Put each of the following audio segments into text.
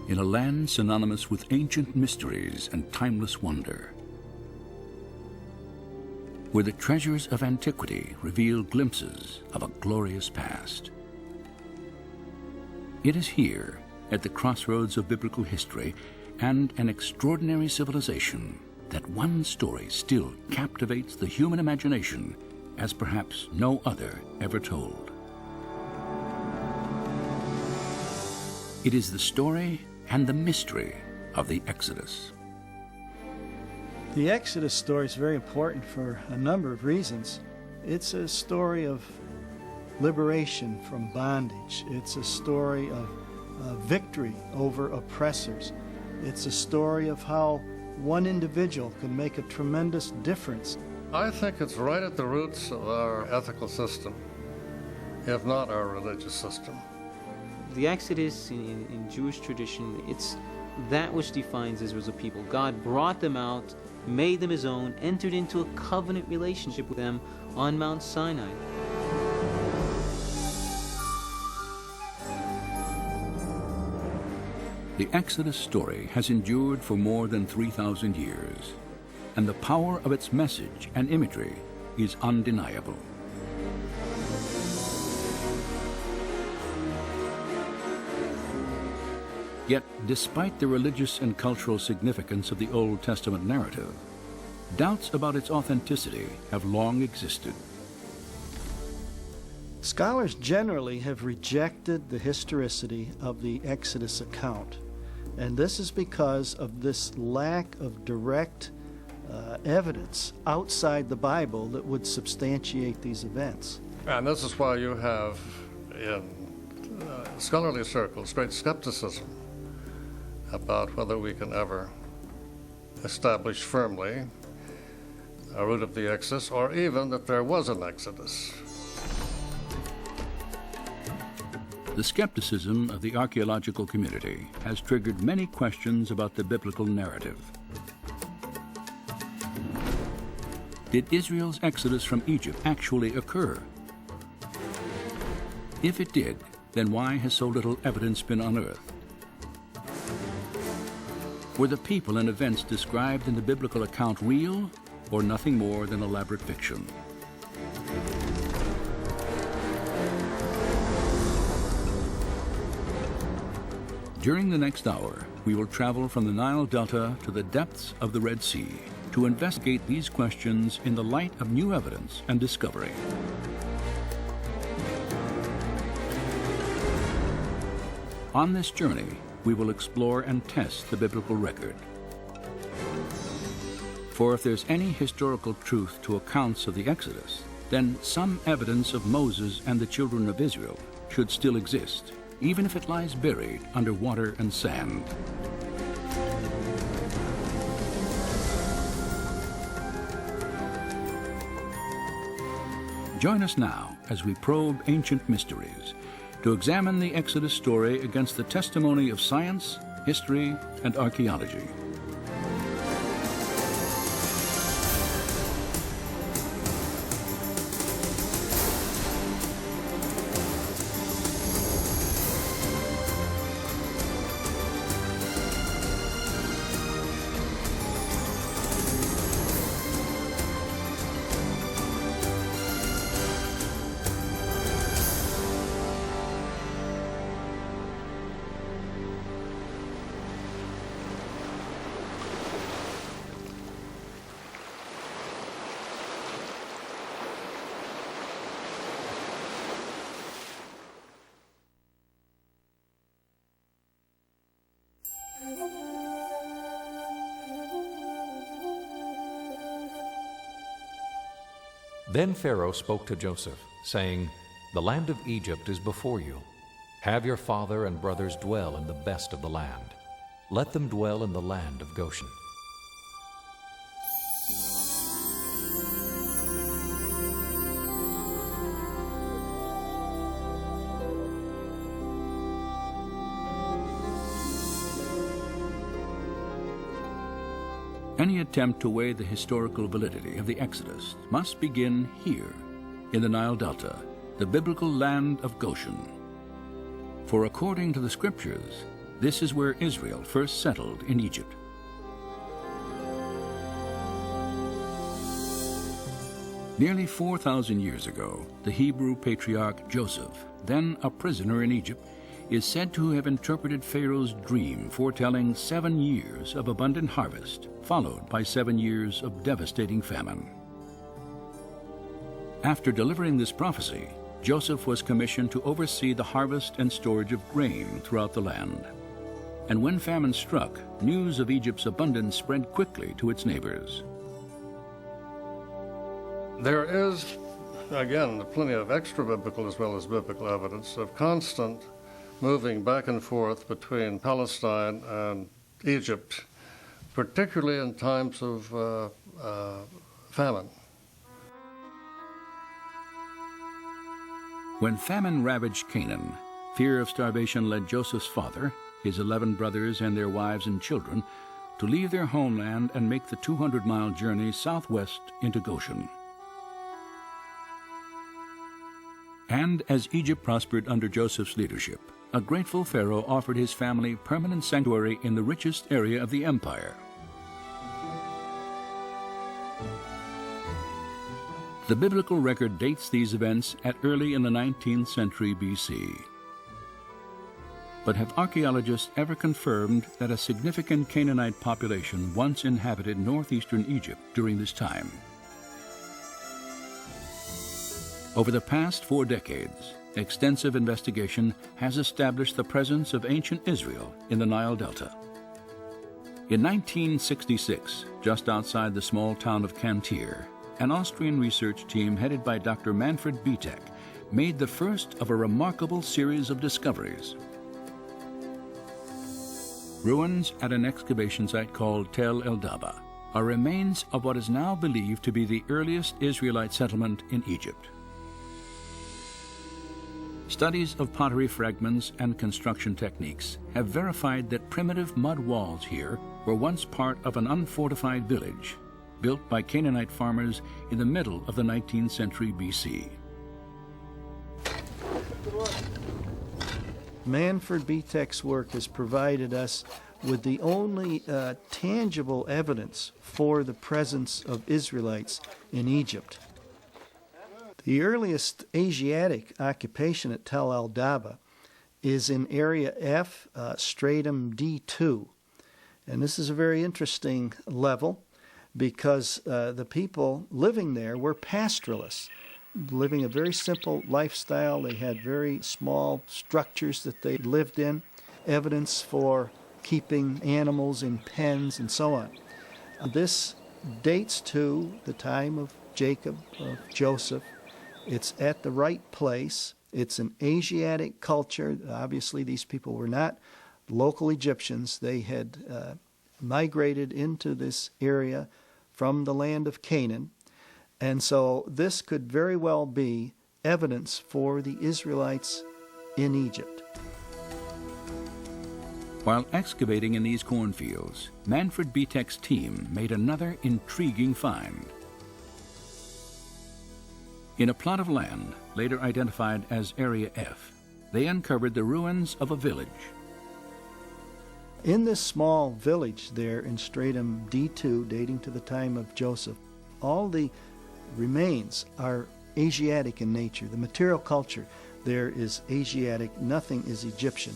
in a land synonymous with ancient mysteries and timeless wonder, where the treasures of antiquity reveal glimpses of a glorious past. It is here, at the crossroads of biblical history and an extraordinary civilization, that one story still captivates the human imagination as perhaps no other ever told. It is the story and the mystery of the Exodus. The Exodus story is very important for a number of reasons. It's a story of liberation from bondage. It's a story of victory over oppressors. It's a story of how one individual can make a tremendous difference. I think it's right at the roots of our ethical system, if not our religious system. The Exodus in Jewish tradition, it's that which defines Israel as a people. God brought them out, made them his own, entered into a covenant relationship with them on Mount Sinai. The Exodus story has endured for more than 3,000 years, and the power of its message and imagery is undeniable. Yet, despite the religious and cultural significance of the Old Testament narrative, doubts about its authenticity have long existed. Scholars generally have rejected the historicity of the Exodus account, and this is because of this lack of direct evidence outside the Bible that would substantiate these events. And this is why you have, in scholarly circles, great skepticism about whether we can ever establish firmly a root of the Exodus, or even that there was an Exodus. The skepticism of the archaeological community has triggered many questions about the biblical narrative. Did Israel's exodus from Egypt actually occur? If it did, then why has so little evidence been unearthed? Were the people and events described in the biblical account real, or nothing more than elaborate fiction? During the next hour, we will travel from the Nile Delta to the depths of the Red Sea to investigate these questions in the light of new evidence and discovery. On this journey, we will explore and test the biblical record. For if there's any historical truth to accounts of the Exodus, then some evidence of Moses and the children of Israel should still exist, even if it lies buried under water and sand. Join us now as we probe ancient mysteries to examine the Exodus story against the testimony of science, history, and archaeology. Then Pharaoh spoke to Joseph, saying, "The land of Egypt is before you. Have your father and brothers dwell in the best of the land. Let them dwell in the land of Goshen." Any attempt to weigh the historical validity of the Exodus must begin here, in the Nile Delta, the biblical land of Goshen. For according to the Scriptures, This is where Israel first settled in Egypt. Nearly 4,000 years ago, the Hebrew patriarch Joseph, then a prisoner in Egypt, is said to have interpreted Pharaoh's dream foretelling 7 years of abundant harvest, followed by 7 years of devastating famine. After delivering this prophecy, Joseph was commissioned to oversee the harvest and storage of grain throughout the land. And when famine struck, news of Egypt's abundance spread quickly to its neighbors. There is, again, plenty of extra-biblical as well as biblical evidence of constant moving back and forth between Palestine and Egypt, particularly in times of famine. When famine ravaged Canaan, fear of starvation led Joseph's father, his 11 brothers and their wives and children, to leave their homeland and make the 200-mile journey southwest into Goshen. And as Egypt prospered under Joseph's leadership, a grateful Pharaoh offered his family permanent sanctuary in the richest area of the empire. The biblical record dates these events at early in the 19th century BC. But have archaeologists ever confirmed that a significant Canaanite population once inhabited northeastern Egypt during this time? Over the past 4 decades, extensive investigation has established the presence of ancient Israel in the Nile Delta. In 1966, just outside the small town of Cantir, an Austrian research team headed by Dr. Manfred Bietek made the first of a remarkable series of discoveries. Ruins at an excavation site called Tel El Daba are remains of what is now believed to be the earliest Israelite settlement in Egypt. Studies of pottery fragments and construction techniques have verified that primitive mud walls here were once part of an unfortified village built by Canaanite farmers in the middle of the 19th century BC. Manfred Bietek's work has provided us with the only tangible evidence for the presence of Israelites in Egypt. The earliest Asiatic occupation at Tel El Daba is in Area F, Stratum D2. And this is a very interesting level because the people living there were pastoralists, living a very simple lifestyle. They had very small structures that they lived in, evidence for keeping animals in pens and so on. This dates to the time of Jacob, of Joseph. It's at the right place. It's an Asiatic culture. Obviously, these people were not local Egyptians. They had migrated into this area from the land of Canaan. And so this could very well be evidence for the Israelites in Egypt. While excavating in these cornfields, Manfred Bietek's team made another intriguing find. In a plot of land, later identified as Area F, they uncovered the ruins of a village. In this small village there in Stratum D2, dating to the time of Joseph, all the remains are Asiatic in nature. The material culture there is Asiatic, nothing is Egyptian.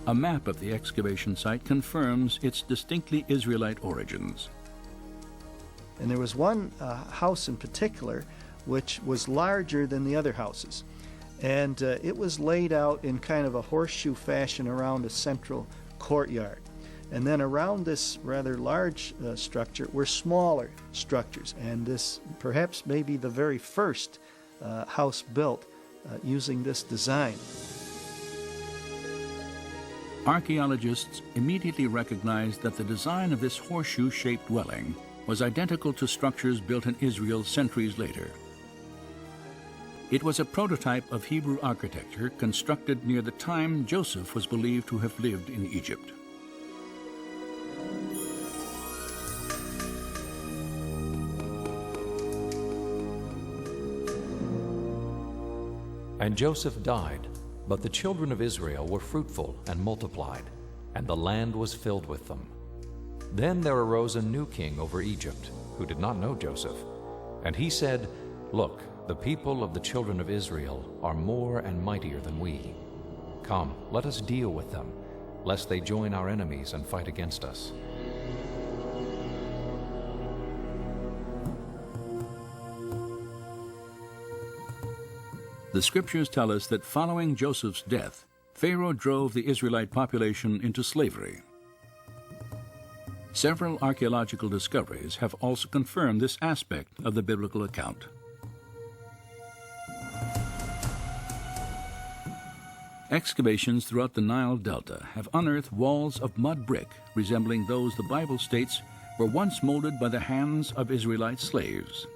A map of the excavation site confirms its distinctly Israelite origins. And there was one house in particular which was larger than the other houses. And it was laid out in kind of a horseshoe fashion around a central courtyard. And then around this rather large structure were smaller structures. And this perhaps may be the very first house built using this design. Archaeologists immediately recognized that the design of this horseshoe-shaped dwelling was identical to structures built in Israel centuries later. It was a prototype of Hebrew architecture constructed near the time Joseph was believed to have lived in Egypt. And Joseph died, But the children of Israel were fruitful and multiplied, and the land was filled with them. Then there arose a new king over Egypt, who did not know Joseph. And he said, Look, the people of the children of Israel are more and mightier than we. Come, let us deal with them, lest they join our enemies and fight against us. The scriptures tell us that following Joseph's death, Pharaoh drove the Israelite population into slavery. Several archaeological discoveries have also confirmed this aspect of the biblical account. Excavations throughout the Nile Delta have unearthed walls of mud brick resembling those the Bible states were once molded by the hands of Israelite slaves.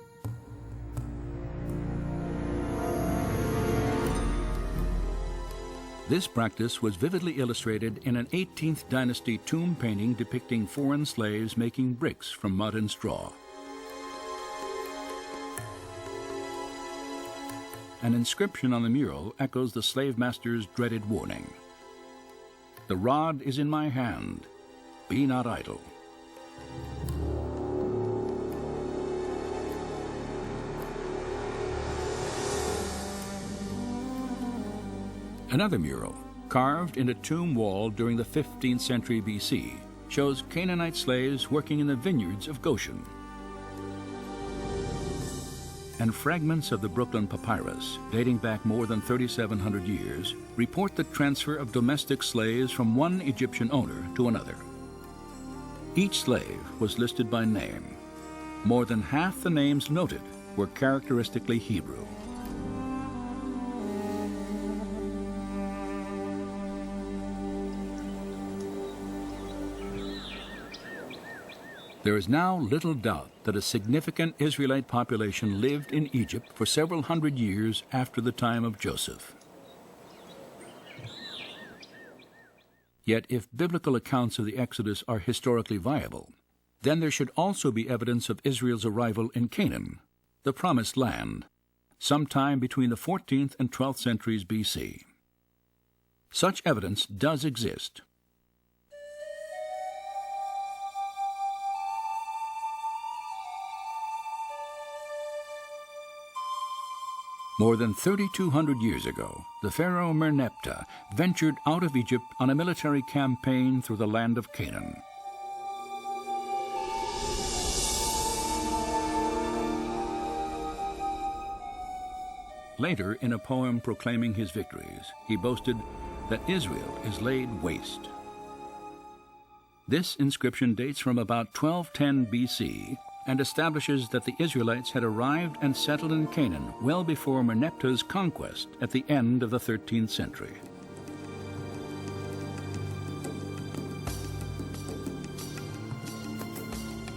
This practice was vividly illustrated in an 18th dynasty tomb painting depicting foreign slaves making bricks from mud and straw. An inscription on the mural echoes the slave master's dreaded warning. "The rod is in my hand. Be not idle." Another mural, carved in a tomb wall during the 15th century BC, shows Canaanite slaves working in the vineyards of Goshen. And fragments of the Brooklyn Papyrus, dating back more than 3,700 years, report the transfer of domestic slaves from one Egyptian owner to another. Each slave was listed by name. More than half the names noted were characteristically Hebrew. There is now little doubt that a significant Israelite population lived in Egypt for several hundred years after the time of Joseph. Yet if biblical accounts of the Exodus are historically viable, then there should also be evidence of Israel's arrival in Canaan, the Promised Land, sometime between the 14th and 12th centuries BC. Such evidence does exist. More than 3,200 years ago, the pharaoh Merneptah ventured out of Egypt on a military campaign through the land of Canaan. Later, in a poem proclaiming his victories, he boasted that Israel is laid waste. This inscription dates from about 1210 BC and establishes that the Israelites had arrived and settled in Canaan well before Merneptah's conquest at the end of the 13th century.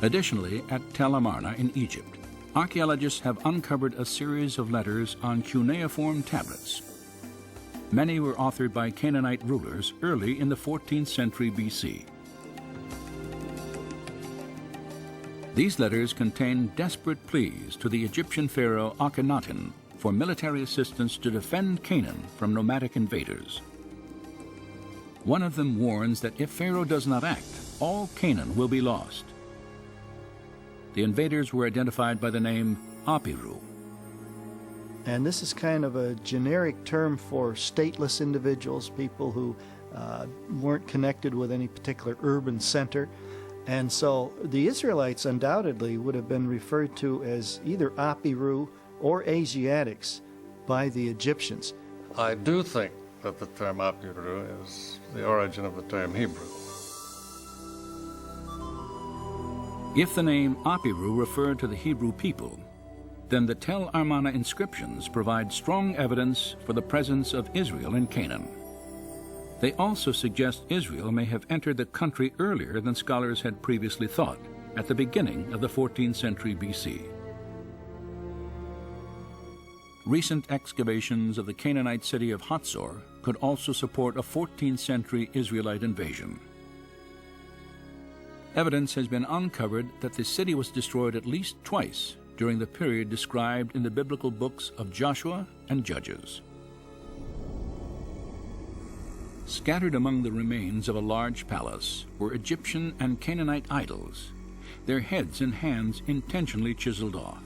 Additionally, at Tel Amarna in Egypt, archaeologists have uncovered a series of letters on cuneiform tablets. Many were authored by Canaanite rulers early in the 14th century BC. These letters contain desperate pleas to the Egyptian pharaoh Akhenaten for military assistance to defend Canaan from nomadic invaders. One of them warns that if Pharaoh does not act, all Canaan will be lost. The invaders were identified by the name Apiru. And this is kind of a generic term for stateless individuals, people who weren't connected with any particular urban center. And so the Israelites undoubtedly would have been referred to as either Apiru or Asiatics by the Egyptians. I do think that the term Apiru is the origin of the term Hebrew. If the name Apiru referred to the Hebrew people, then the Tel Amarna inscriptions provide strong evidence for the presence of Israel in Canaan. They also suggest Israel may have entered the country earlier than scholars had previously thought, at the beginning of the 14th century BC. Recent excavations of the Canaanite city of Hatzor could also support a 14th century Israelite invasion. Evidence has been uncovered that the city was destroyed at least twice during the period described in the biblical books of Joshua and Judges. Scattered among the remains of a large palace were Egyptian and Canaanite idols, their heads and hands intentionally chiseled off.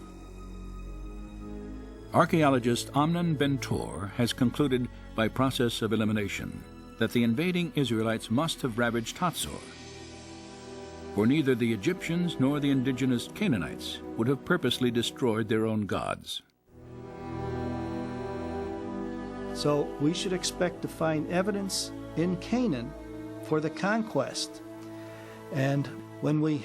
Archaeologist Amnon Ben-Tor has concluded by process of elimination that the invading Israelites must have ravaged Hatzor, for neither the Egyptians nor the indigenous Canaanites would have purposely destroyed their own gods. So we should expect to find evidence in Canaan for the conquest. And when we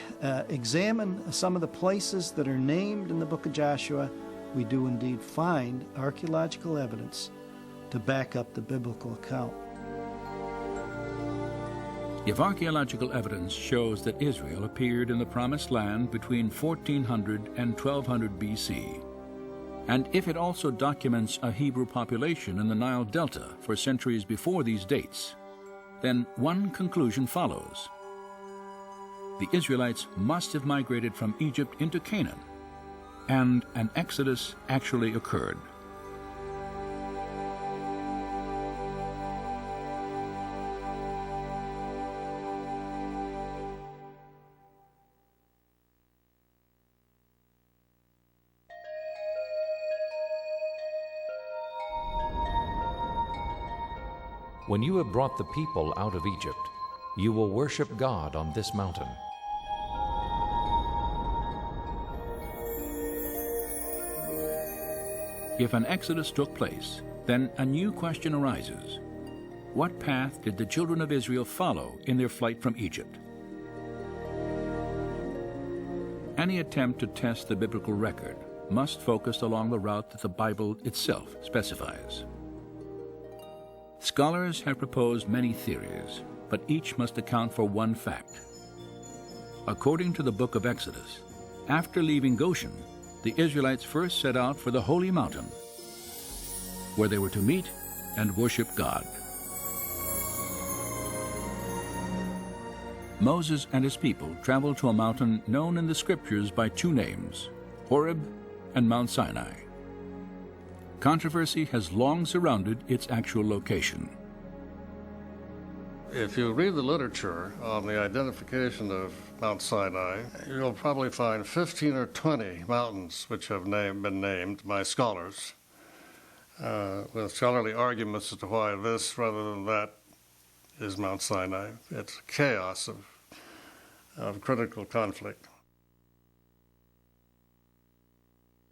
examine some of the places that are named in the book of Joshua, we do indeed find archaeological evidence to back up the biblical account. If archaeological evidence shows that Israel appeared in the Promised Land between 1400 and 1200 BC, and if it also documents a Hebrew population in the Nile Delta for centuries before these dates, then one conclusion follows. The Israelites must have migrated from Egypt into Canaan, and an exodus actually occurred. When you have brought the people out of Egypt, you will worship God on this mountain. If an exodus took place, then a new question arises. What path did the children of Israel follow in their flight from Egypt? Any attempt to test the biblical record must focus along the route that the Bible itself specifies. Scholars have proposed many theories, but each must account for one fact. According to the book of Exodus, after leaving Goshen, the Israelites first set out for the holy mountain, where they were to meet and worship God. Moses and his people traveled to a mountain known in the scriptures by two names, Horeb and Mount Sinai. Controversy has long surrounded its actual location. If you read the literature on the identification of Mount Sinai, you'll probably find 15 or 20 mountains which have been named by scholars, with scholarly arguments as to why this rather than that is Mount Sinai. It's chaos of critical conflict.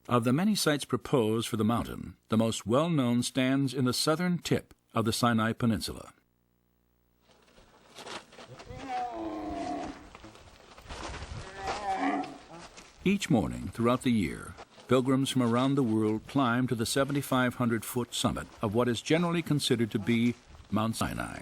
Of the many sites proposed for the mountain, the most well-known stands in the southern tip of the Sinai Peninsula. Each morning throughout the year, pilgrims from around the world climb to the 7,500-foot summit of what is generally considered to be Mount Sinai.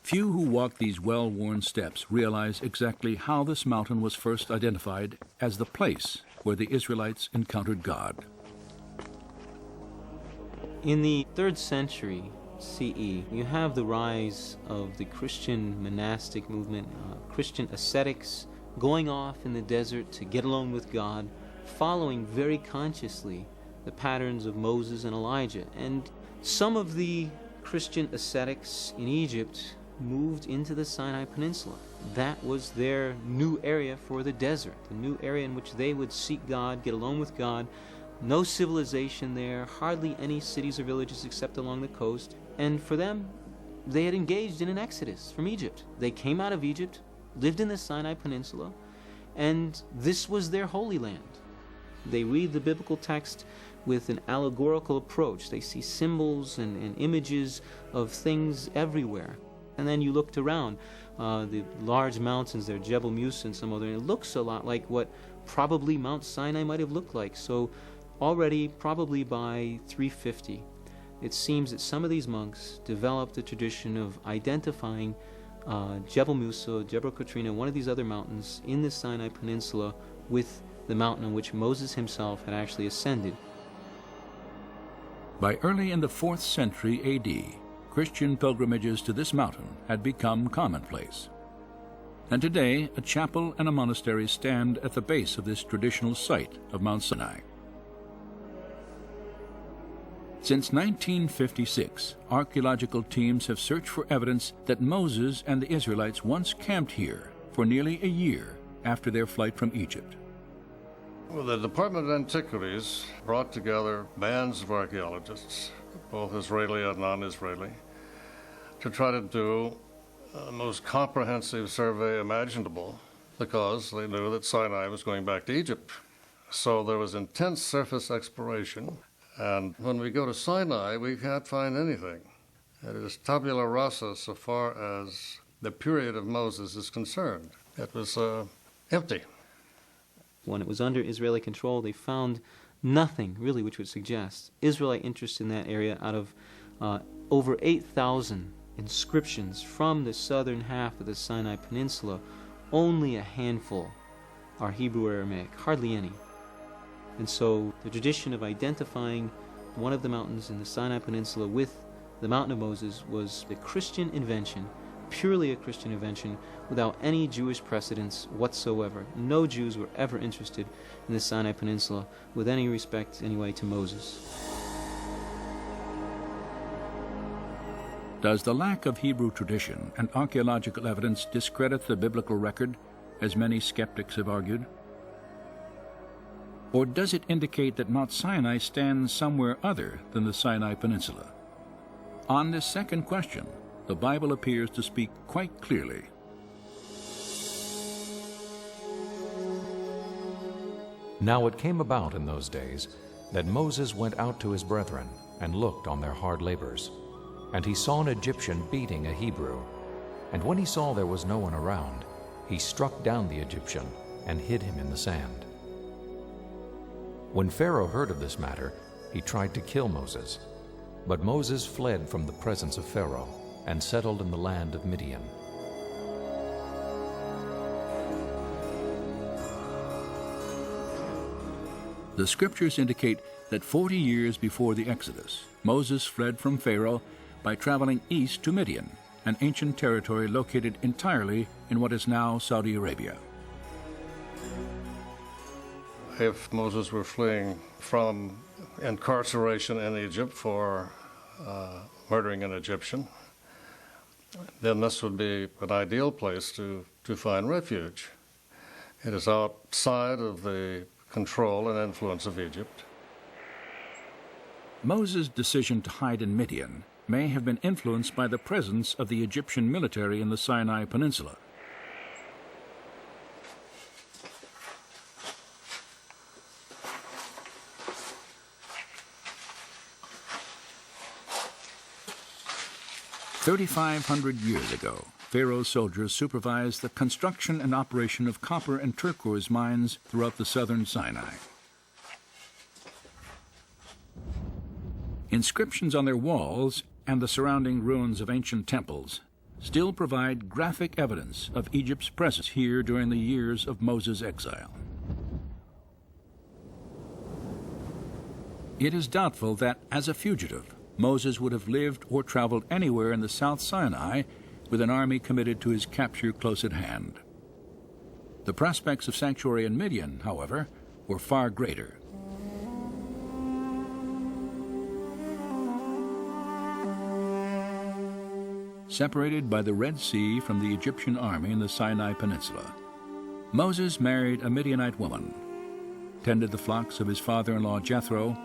Few who walk these well-worn steps realize exactly how this mountain was first identified as the place where the Israelites encountered God. In the 3rd century CE, you have the rise of the Christian monastic movement, Christian ascetics going off in the desert to get alone with God, following very consciously the patterns of Moses and Elijah. And some of the Christian ascetics in Egypt moved into the Sinai Peninsula. That was their new area for the desert, the new area in which they would seek God, get alone with God. No civilization there, hardly any cities or villages except along the coast. And for them, they had engaged in an exodus from Egypt. They came out of Egypt, lived in the Sinai Peninsula, and this was their holy land. They read the biblical text with an allegorical approach. They see symbols and images of things everywhere. And then you looked around, the large mountains there, Jebel Musa and some other, and it looks a lot like what probably Mount Sinai might have looked like. So already, probably by 350, it seems that some of these monks developed a tradition of identifying Jebel Musa, Jebel Katrina, one of these other mountains in the Sinai Peninsula with the mountain on which Moses himself had actually ascended. By early in the 4th century A.D., Christian pilgrimages to this mountain had become commonplace. And today, a chapel and a monastery stand at the base of this traditional site of Mount Sinai. Since 1956, archaeological teams have searched for evidence that Moses and the Israelites once camped here for nearly a year after their flight from Egypt. Well, the Department of Antiquities brought together bands of archaeologists, both Israeli and non-Israeli, to try to do the most comprehensive survey imaginable, because they knew that Sinai was going back to Egypt. So there was intense surface exploration, and when we go to Sinai, we can't find anything. It is tabula rasa so far as the period of Moses is concerned. It was empty. When it was under Israeli control, they found nothing really which would suggest Israelite interest in that area. Out of over 8,000 inscriptions from the southern half of the Sinai Peninsula, only a handful are Hebrew or Aramaic, hardly any. And so the tradition of identifying one of the mountains in the Sinai Peninsula with the Mountain of Moses was a Christian invention, purely a Christian invention, without any Jewish precedence whatsoever. No Jews were ever interested in the Sinai Peninsula with any respect, anyway, to Moses. Does the lack of Hebrew tradition and archaeological evidence discredit the biblical record, as many skeptics have argued? Or does it indicate that Mount Sinai stands somewhere other than the Sinai Peninsula? On this second question, the Bible appears to speak quite clearly. Now it came about in those days that Moses went out to his brethren and looked on their hard labors. And he saw an Egyptian beating a Hebrew. And when he saw there was no one around, he struck down the Egyptian and hid him in the sand. When Pharaoh heard of this matter, he tried to kill Moses. But Moses fled from the presence of Pharaoh and settled in the land of Midian. The scriptures indicate that 40 years before the Exodus, Moses fled from Pharaoh by traveling east to Midian, an ancient territory located entirely in what is now Saudi Arabia. If Moses were fleeing from incarceration in Egypt for murdering an Egyptian, then this would be an ideal place to find refuge. It is outside of the control and influence of Egypt. Moses' decision to hide in Midian may have been influenced by the presence of the Egyptian military in the Sinai Peninsula. "3,500 years ago, Pharaoh's soldiers supervised the construction and operation of copper and turquoise mines throughout the southern Sinai. Inscriptions on their walls and the surrounding ruins of ancient temples still provide graphic evidence of Egypt's presence here during the years of Moses' exile. It is doubtful that, as a fugitive, Moses would have lived or traveled anywhere in the South Sinai with an army committed to his capture close at hand. The prospects of sanctuary in Midian, however, were far greater. Separated by the Red Sea from the Egyptian army in the Sinai Peninsula, Moses married a Midianite woman, tended the flocks of his father-in-law Jethro,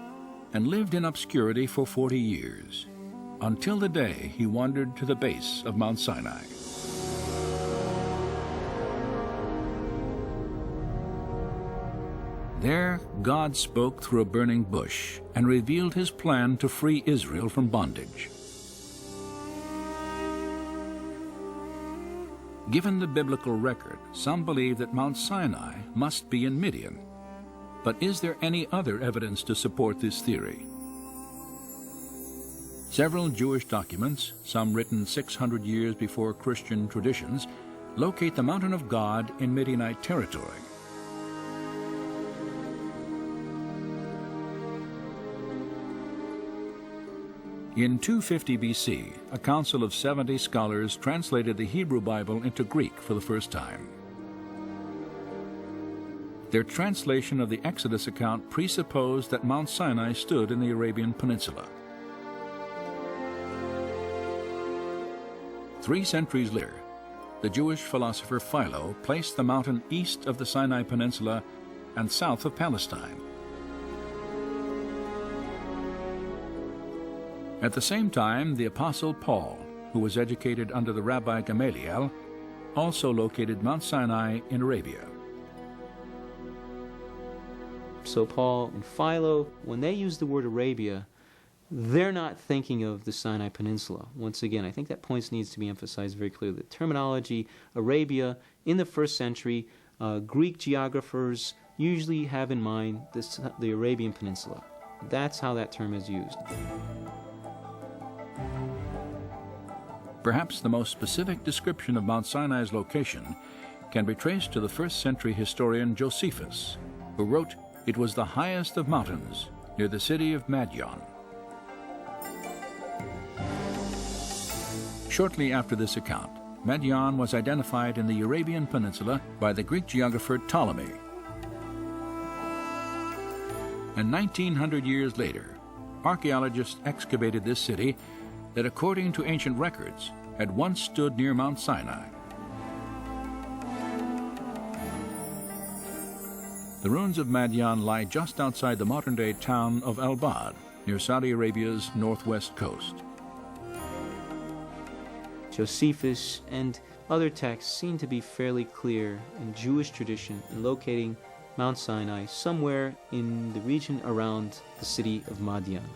and lived in obscurity for 40 years, until the day he wandered to the base of Mount Sinai. There, God spoke through a burning bush and revealed his plan to free Israel from bondage. Given the biblical record, some believe that Mount Sinai must be in Midian. But is there any other evidence to support this theory? Several Jewish documents, some written 600 years before Christian traditions, locate the Mountain of God in Midianite territory. In 250 BC, a council of 70 scholars translated the Hebrew Bible into Greek for the first time. Their translation of the Exodus account presupposed that Mount Sinai stood in the Arabian Peninsula. 3 centuries later, the Jewish philosopher Philo placed the mountain east of the Sinai Peninsula and south of Palestine. At the same time, the Apostle Paul, who was educated under the Rabbi Gamaliel, also located Mount Sinai in Arabia. So Paul and Philo, when they use the word Arabia, they're not thinking of the Sinai Peninsula. Once again, I think that point needs to be emphasized very clearly. The terminology Arabia in the first century, Greek geographers usually have in mind the Arabian Peninsula. That's how that term is used. Perhaps the most specific description of Mount Sinai's location can be traced to the first-century historian Josephus, who wrote, "It was the highest of mountains, near the city of Madian." Shortly after this account, Madian was identified in the Arabian Peninsula by the Greek geographer Ptolemy. And 1900 years later, archaeologists excavated this city that, according to ancient records, had once stood near Mount Sinai. The ruins of Madian lie just outside the modern-day town of Al-Bad, near Saudi Arabia's northwest coast. Josephus and other texts seem to be fairly clear in Jewish tradition in locating Mount Sinai somewhere in the region around the city of Madian.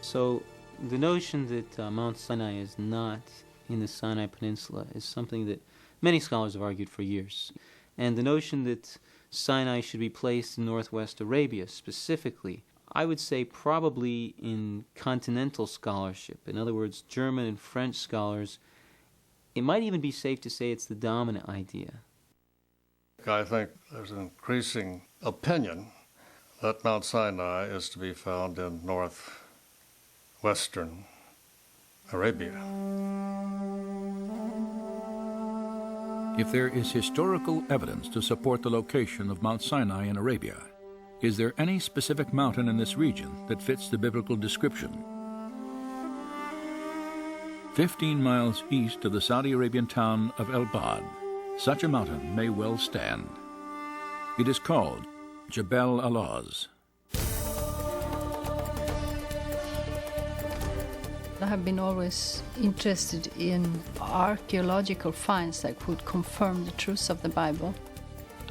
So the notion that Mount Sinai is not in the Sinai Peninsula is something that many scholars have argued for years. And the notion that Sinai should be placed in northwest Arabia specifically, I would say probably in continental scholarship, in other words, German and French scholars, it might even be safe to say it's the dominant idea. I think there's an increasing opinion that Mount Sinai is to be found in northwestern Arabia. If there is historical evidence to support the location of Mount Sinai in Arabia, is there any specific mountain in this region that fits the biblical description? 15 miles east of the Saudi Arabian town of El-Bad, such a mountain may well stand. It is called Jebel Alaz. I have been always interested in archaeological finds that could confirm the truth of the Bible.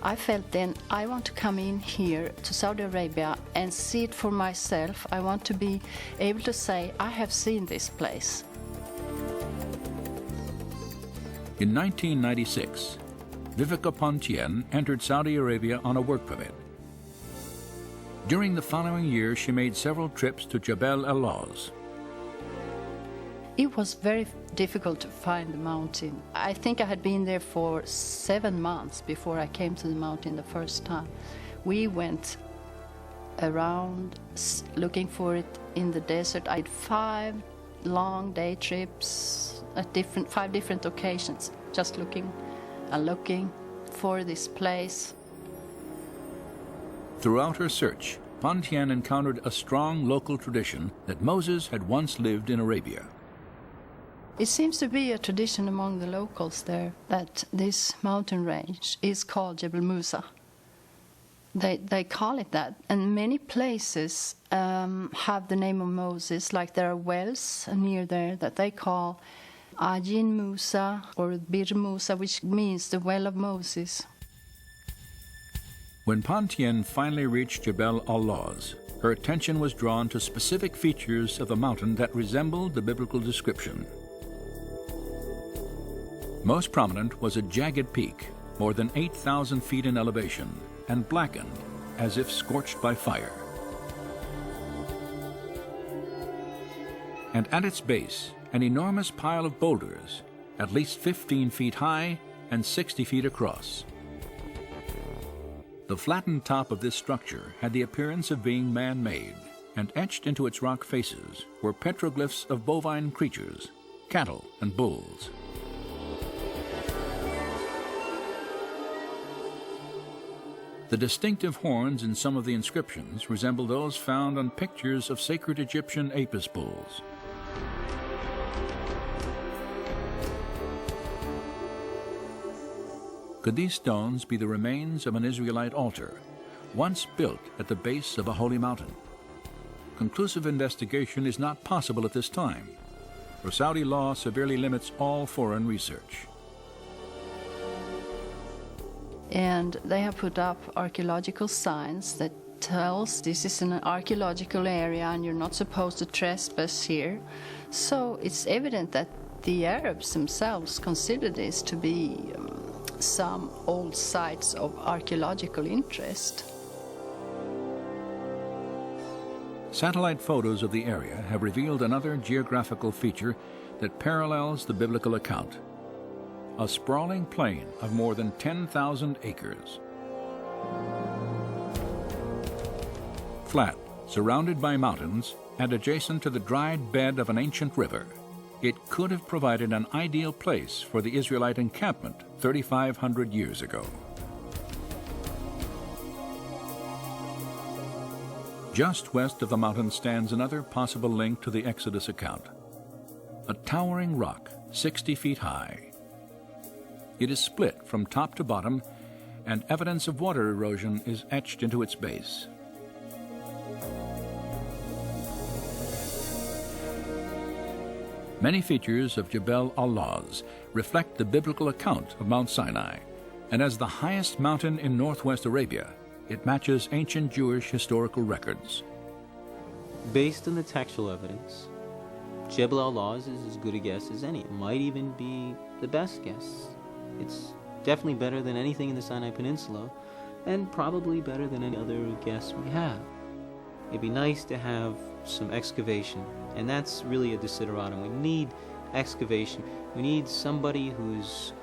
I felt then I want to come in here to Saudi Arabia and see it for myself. I want to be able to say, I have seen this place. In 1996, Vivica Pontien entered Saudi Arabia on a work permit. During the following year, she made several trips to Jebel Alaz. It was very difficult to find the mountain. I think I had been there for 7 months before I came to the mountain the first time. We went around looking for it in the desert. I did 5 long day trips at 5 different occasions, just looking and looking for this place. Throughout her search, Pontien encountered a strong local tradition that Moses had once lived in Arabia. It seems to be a tradition among the locals there that this mountain range is called Jebel Musa. They call it that, and many places have the name of Moses, like there are wells near there that they call Ajin Musa or Bir Musa, which means the well of Moses. When Pontien finally reached Jebel Alaz, her attention was drawn to specific features of the mountain that resembled the biblical description. Most prominent was a jagged peak, more than 8,000 feet in elevation, and blackened as if scorched by fire. And at its base, an enormous pile of boulders, at least 15 feet high and 60 feet across. The flattened top of this structure had the appearance of being man-made, and etched into its rock faces were petroglyphs of bovine creatures, cattle and bulls. The distinctive horns in some of the inscriptions resemble those found on pictures of sacred Egyptian Apis bulls. Could these stones be the remains of an Israelite altar, once built at the base of a holy mountain? Conclusive investigation is not possible at this time, for Saudi law severely limits all foreign research. And they have put up archaeological signs that tells this is an archaeological area and you're not supposed to trespass here. So it's evident that the Arabs themselves consider this to be some old sites of archaeological interest. Satellite photos of the area have revealed another geographical feature that parallels the biblical account: a sprawling plain of more than 10,000 acres. Flat, surrounded by mountains, and adjacent to the dried bed of an ancient river, it could have provided an ideal place for the Israelite encampment 3,500 years ago. Just west of the mountain stands another possible link to the Exodus account: a towering rock 60 feet high. It is split from top to bottom, and evidence of water erosion is etched into its base. Many features of Jebel al-Lawz reflect the biblical account of Mount Sinai, and as the highest mountain in northwest Arabia, it matches ancient Jewish historical records. Based on the textual evidence, Jebel al-Lawz is as good a guess as any. It might even be the best guess. It's definitely better than anything in the Sinai Peninsula, and probably better than any other guess we have. It'd be nice to have some excavation, and that's really a desideratum. We need excavation. We need somebody who's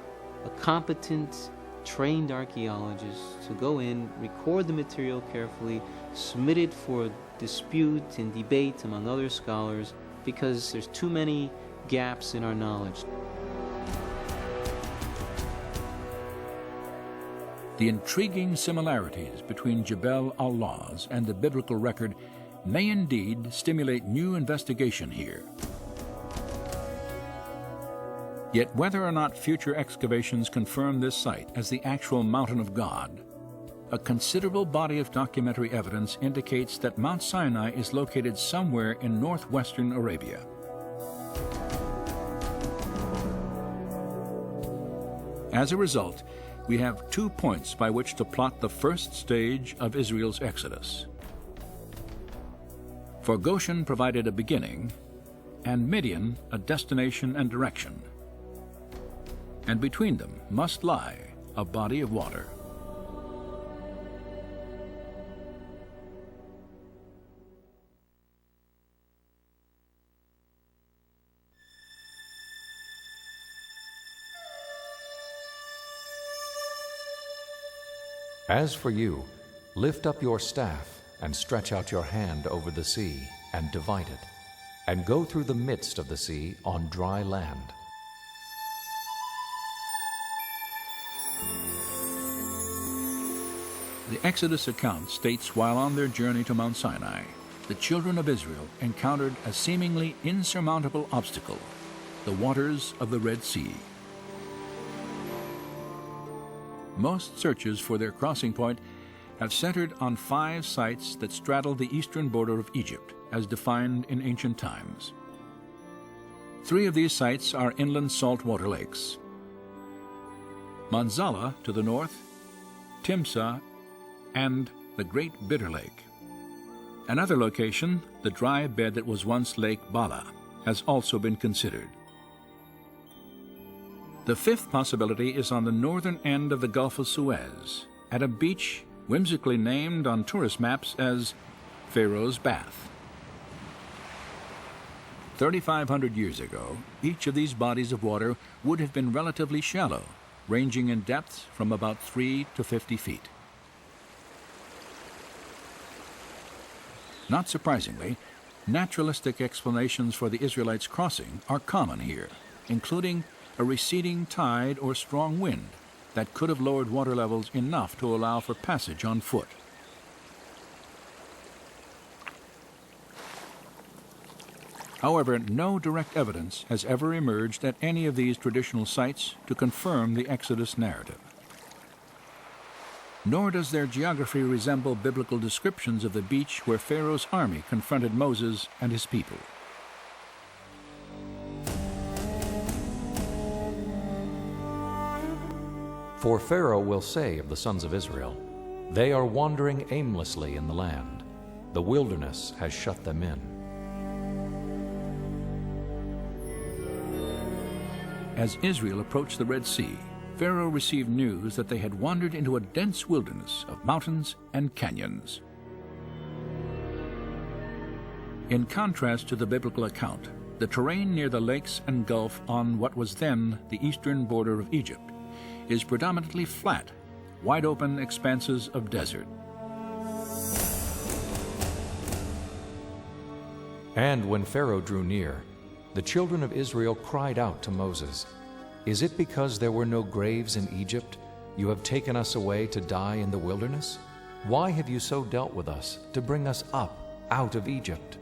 a competent, trained archaeologist to go in, record the material carefully, submit it for dispute and debate among other scholars, because there's too many gaps in our knowledge. The intriguing similarities between Jebel al-Lawz and the biblical record may indeed stimulate new investigation here. Yet whether or not future excavations confirm this site as the actual Mountain of God, a considerable body of documentary evidence indicates that Mount Sinai is located somewhere in northwestern Arabia. As a result, we have 2 points by which to plot the first stage of Israel's exodus. For Goshen provided a beginning, and Midian a destination and direction. And between them must lie a body of water. As for you, lift up your staff and stretch out your hand over the sea and divide it, and go through the midst of the sea on dry land. The Exodus account states while on their journey to Mount Sinai, the children of Israel encountered a seemingly insurmountable obstacle: the waters of the Red Sea. Most searches for their crossing point have centered on 5 sites that straddle the eastern border of Egypt, as defined in ancient times. 3 of these sites are inland saltwater lakes: Manzala to the north, Timsah, and the Great Bitter Lake. Another location, the dry bed that was once Lake Bala, has also been considered. The 5th possibility is on the northern end of the Gulf of Suez, at a beach whimsically named on tourist maps as Pharaoh's Bath. 3,500 years ago, each of these bodies of water would have been relatively shallow, ranging in depths from about 3 to 50 feet. Not surprisingly, naturalistic explanations for the Israelites' crossing are common here, including a receding tide or strong wind that could have lowered water levels enough to allow for passage on foot. However, no direct evidence has ever emerged at any of these traditional sites to confirm the Exodus narrative. nor does their geography resemble biblical descriptions of the beach where Pharaoh's army confronted Moses and his people. For Pharaoh will say of the sons of Israel, "They are wandering aimlessly in the land. The wilderness has shut them in." As Israel approached the Red Sea, Pharaoh received news that they had wandered into a dense wilderness of mountains and canyons. In contrast to the biblical account, the terrain near the lakes and gulf on what was then the eastern border of Egypt is predominantly flat, wide-open expanses of desert. And when Pharaoh drew near, the children of Israel cried out to Moses, "Is it because there were no graves in Egypt you have taken us away to die in the wilderness? Why have you so dealt with us to bring us up out of Egypt?"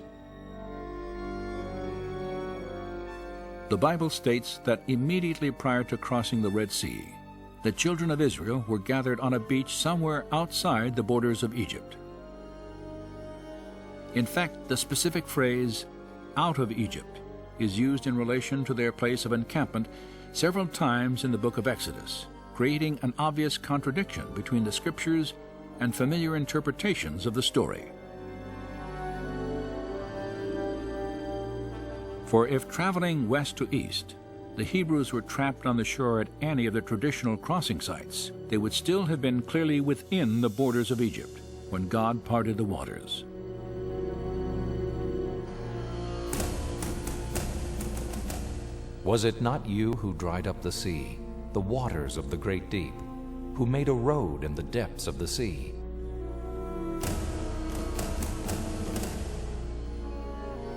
The Bible states that immediately prior to crossing the Red Sea, the children of Israel were gathered on a beach somewhere outside the borders of Egypt. In fact, the specific phrase, "out of Egypt," is used in relation to their place of encampment several times in the book of Exodus, creating an obvious contradiction between the scriptures and familiar interpretations of the story. For if traveling west to east, the Hebrews were trapped on the shore at any of the traditional crossing sites, they would still have been clearly within the borders of Egypt when God parted the waters. Was it not you who dried up the sea, the waters of the great deep, who made a road in the depths of the sea?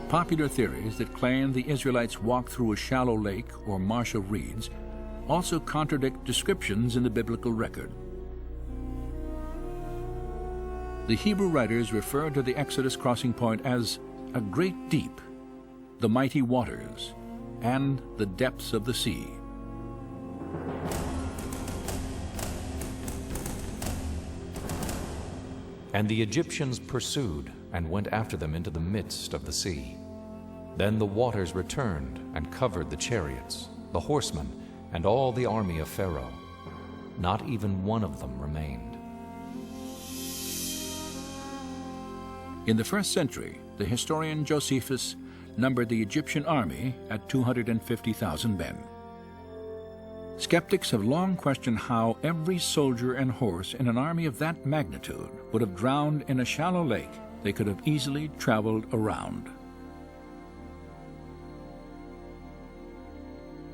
Popular theories that claim the Israelites walked through a shallow lake or marsh of reeds also contradict descriptions in the biblical record. The Hebrew writers refer to the Exodus crossing point as a great deep, the mighty waters, and the depths of the sea. And the Egyptians pursued and went after them into the midst of the sea. Then the waters returned and covered the chariots, the horsemen, and all the army of Pharaoh. Not even one of them remained. In the first century, the historian Josephus numbered the Egyptian army at 250,000 men. Skeptics have long questioned how every soldier and horse in an army of that magnitude would have drowned in a shallow lake they could have easily traveled around.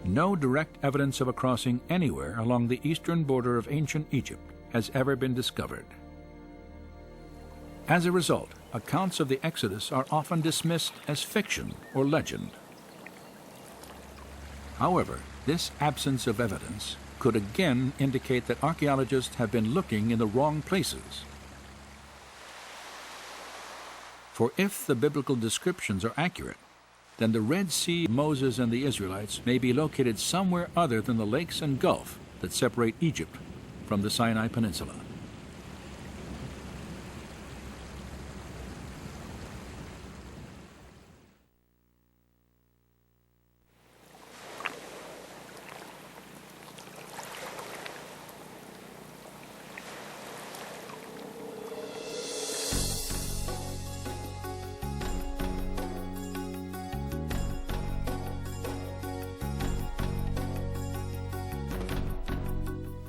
No direct evidence of a crossing anywhere along the eastern border of ancient Egypt has ever been discovered. As a result, accounts of the Exodus are often dismissed as fiction or legend. However, this absence of evidence could again indicate that archaeologists have been looking in the wrong places. For if the biblical descriptions are accurate, then the Red Sea, Moses, and the Israelites may be located somewhere other than the lakes and gulf that separate Egypt from the Sinai Peninsula.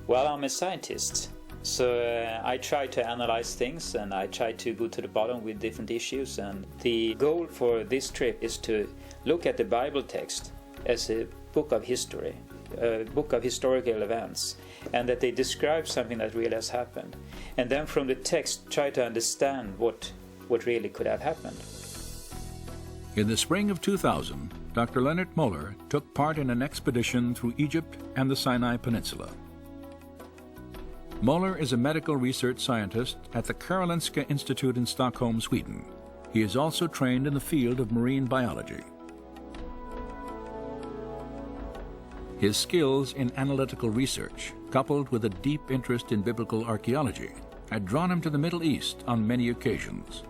Well, I'm a scientist, so I try to analyze things and I try to go to the bottom with different issues, and the goal for this trip is to look at the Bible text as a book of history, a book of historical events, and that they describe something that really has happened, and then from the text try to understand what really could have happened. In the spring of 2000, Dr. Leonard Moeller took part in an expedition through Egypt and the Sinai Peninsula. Moeller is a medical research scientist at the Karolinska Institute in Stockholm, Sweden. He is also trained in the field of marine biology. His skills in analytical research, coupled with a deep interest in biblical archaeology, had drawn him to the Middle East on many occasions.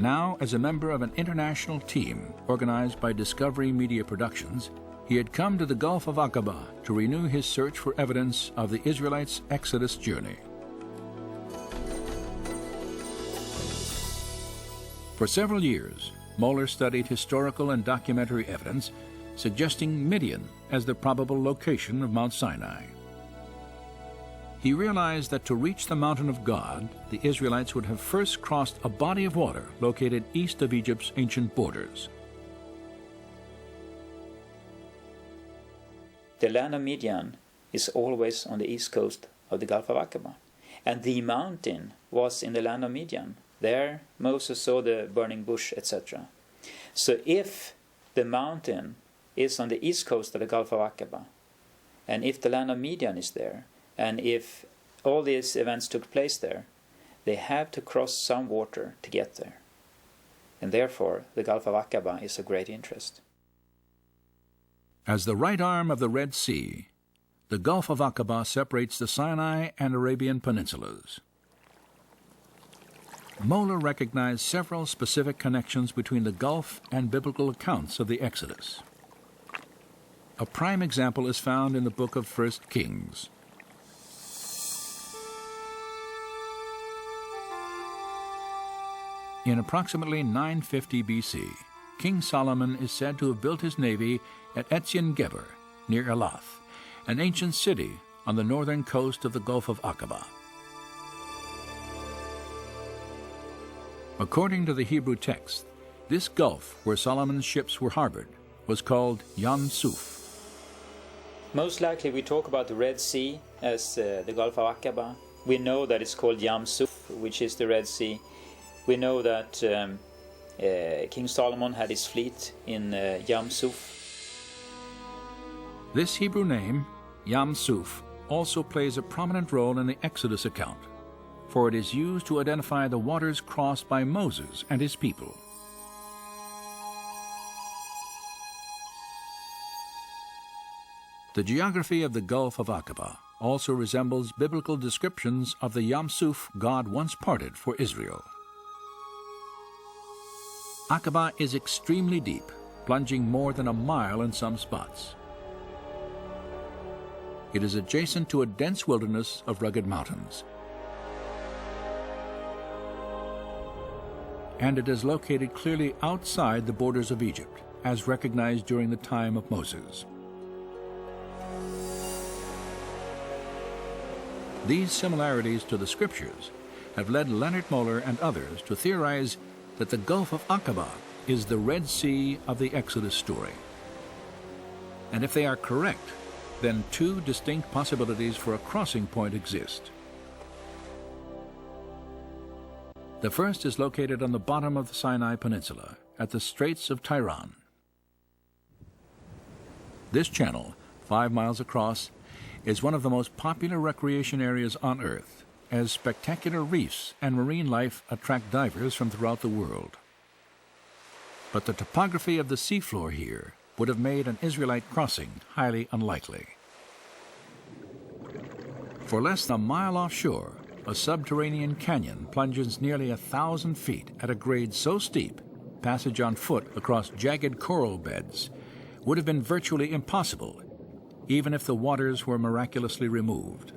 Now, as a member of an international team organized by Discovery Media Productions, he had come to the Gulf of Aqaba to renew his search for evidence of the Israelites' Exodus journey. For several years, Moeller studied historical and documentary evidence suggesting Midian as the probable location of Mount Sinai. He realized that to reach the mountain of God, the Israelites would have first crossed a body of water located east of Egypt's ancient borders. The land of Midian is always on the east coast of the Gulf of Aqaba. And the mountain was in the land of Midian. There Moses saw the burning bush, etc. So if the mountain is on the east coast of the Gulf of Aqaba, and if the land of Midian is there, and if all these events took place there, they have to cross some water to get there. And therefore the Gulf of Aqaba is of great interest. As the right arm of the Red Sea, the Gulf of Aqaba separates the Sinai and Arabian peninsulas. Moeller recognized several specific connections between the Gulf and biblical accounts of the Exodus. A prime example is found in the book of 1 Kings. In approximately 950 BC, King Solomon is said to have built his navy at Etzion-Geber, near Elath, an ancient city on the northern coast of the Gulf of Aqaba. According to the Hebrew text, this gulf where Solomon's ships were harbored was called Yam Suf. Most likely we talk about the Red Sea as the Gulf of Aqaba. We know that it's called Yam Suf, which is the Red Sea. We know that King Solomon had his fleet in Yam Suf. This Hebrew name, Yam Suf, also plays a prominent role in the Exodus account, for it is used to identify the waters crossed by Moses and his people. The geography of the Gulf of Aqaba also resembles biblical descriptions of the Yam Suf God once parted for Israel. Aqaba is extremely deep, plunging more than a mile in some spots. It is adjacent to a dense wilderness of rugged mountains. And it is located clearly outside the borders of Egypt, as recognized during the time of Moses. These similarities to the scriptures have led Leonard Moeller and others to theorize that the Gulf of Aqaba is the Red Sea of the Exodus story. And if they are correct, then two distinct possibilities for a crossing point exist. The first is located on the bottom of the Sinai Peninsula, at the Straits of Tiran. This channel, 5 miles across, is one of the most popular recreation areas on Earth, as spectacular reefs and marine life attract divers from throughout the world. But the topography of the seafloor here would have made an Israelite crossing highly unlikely. For less than a mile offshore, a subterranean canyon plunges nearly 1,000 feet at a grade so steep, passage on foot across jagged coral beds would have been virtually impossible, even if the waters were miraculously removed.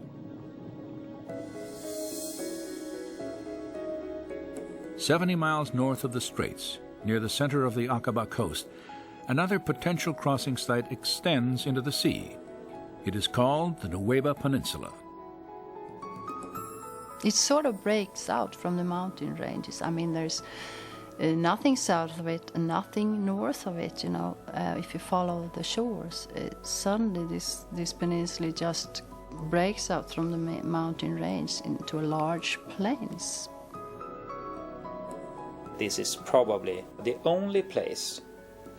"70 miles north of the straits, near the center of the Aqaba coast, another potential crossing site extends into the sea. It is called the Nuweiba Peninsula. It sort of breaks out from the mountain ranges. I mean, there's nothing south of it and nothing north of it, if you follow the shores. Suddenly this peninsula just breaks out from the mountain range into a large plains. This is probably the only place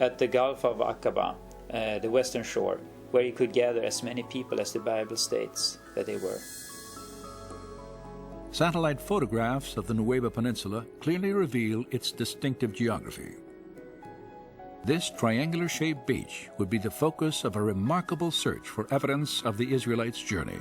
at the Gulf of Aqaba, the western shore, where you could gather as many people as the Bible states that they were. Satellite photographs of the Nuweiba Peninsula clearly reveal its distinctive geography. This triangular-shaped beach would be the focus of a remarkable search for evidence of the Israelites' journey.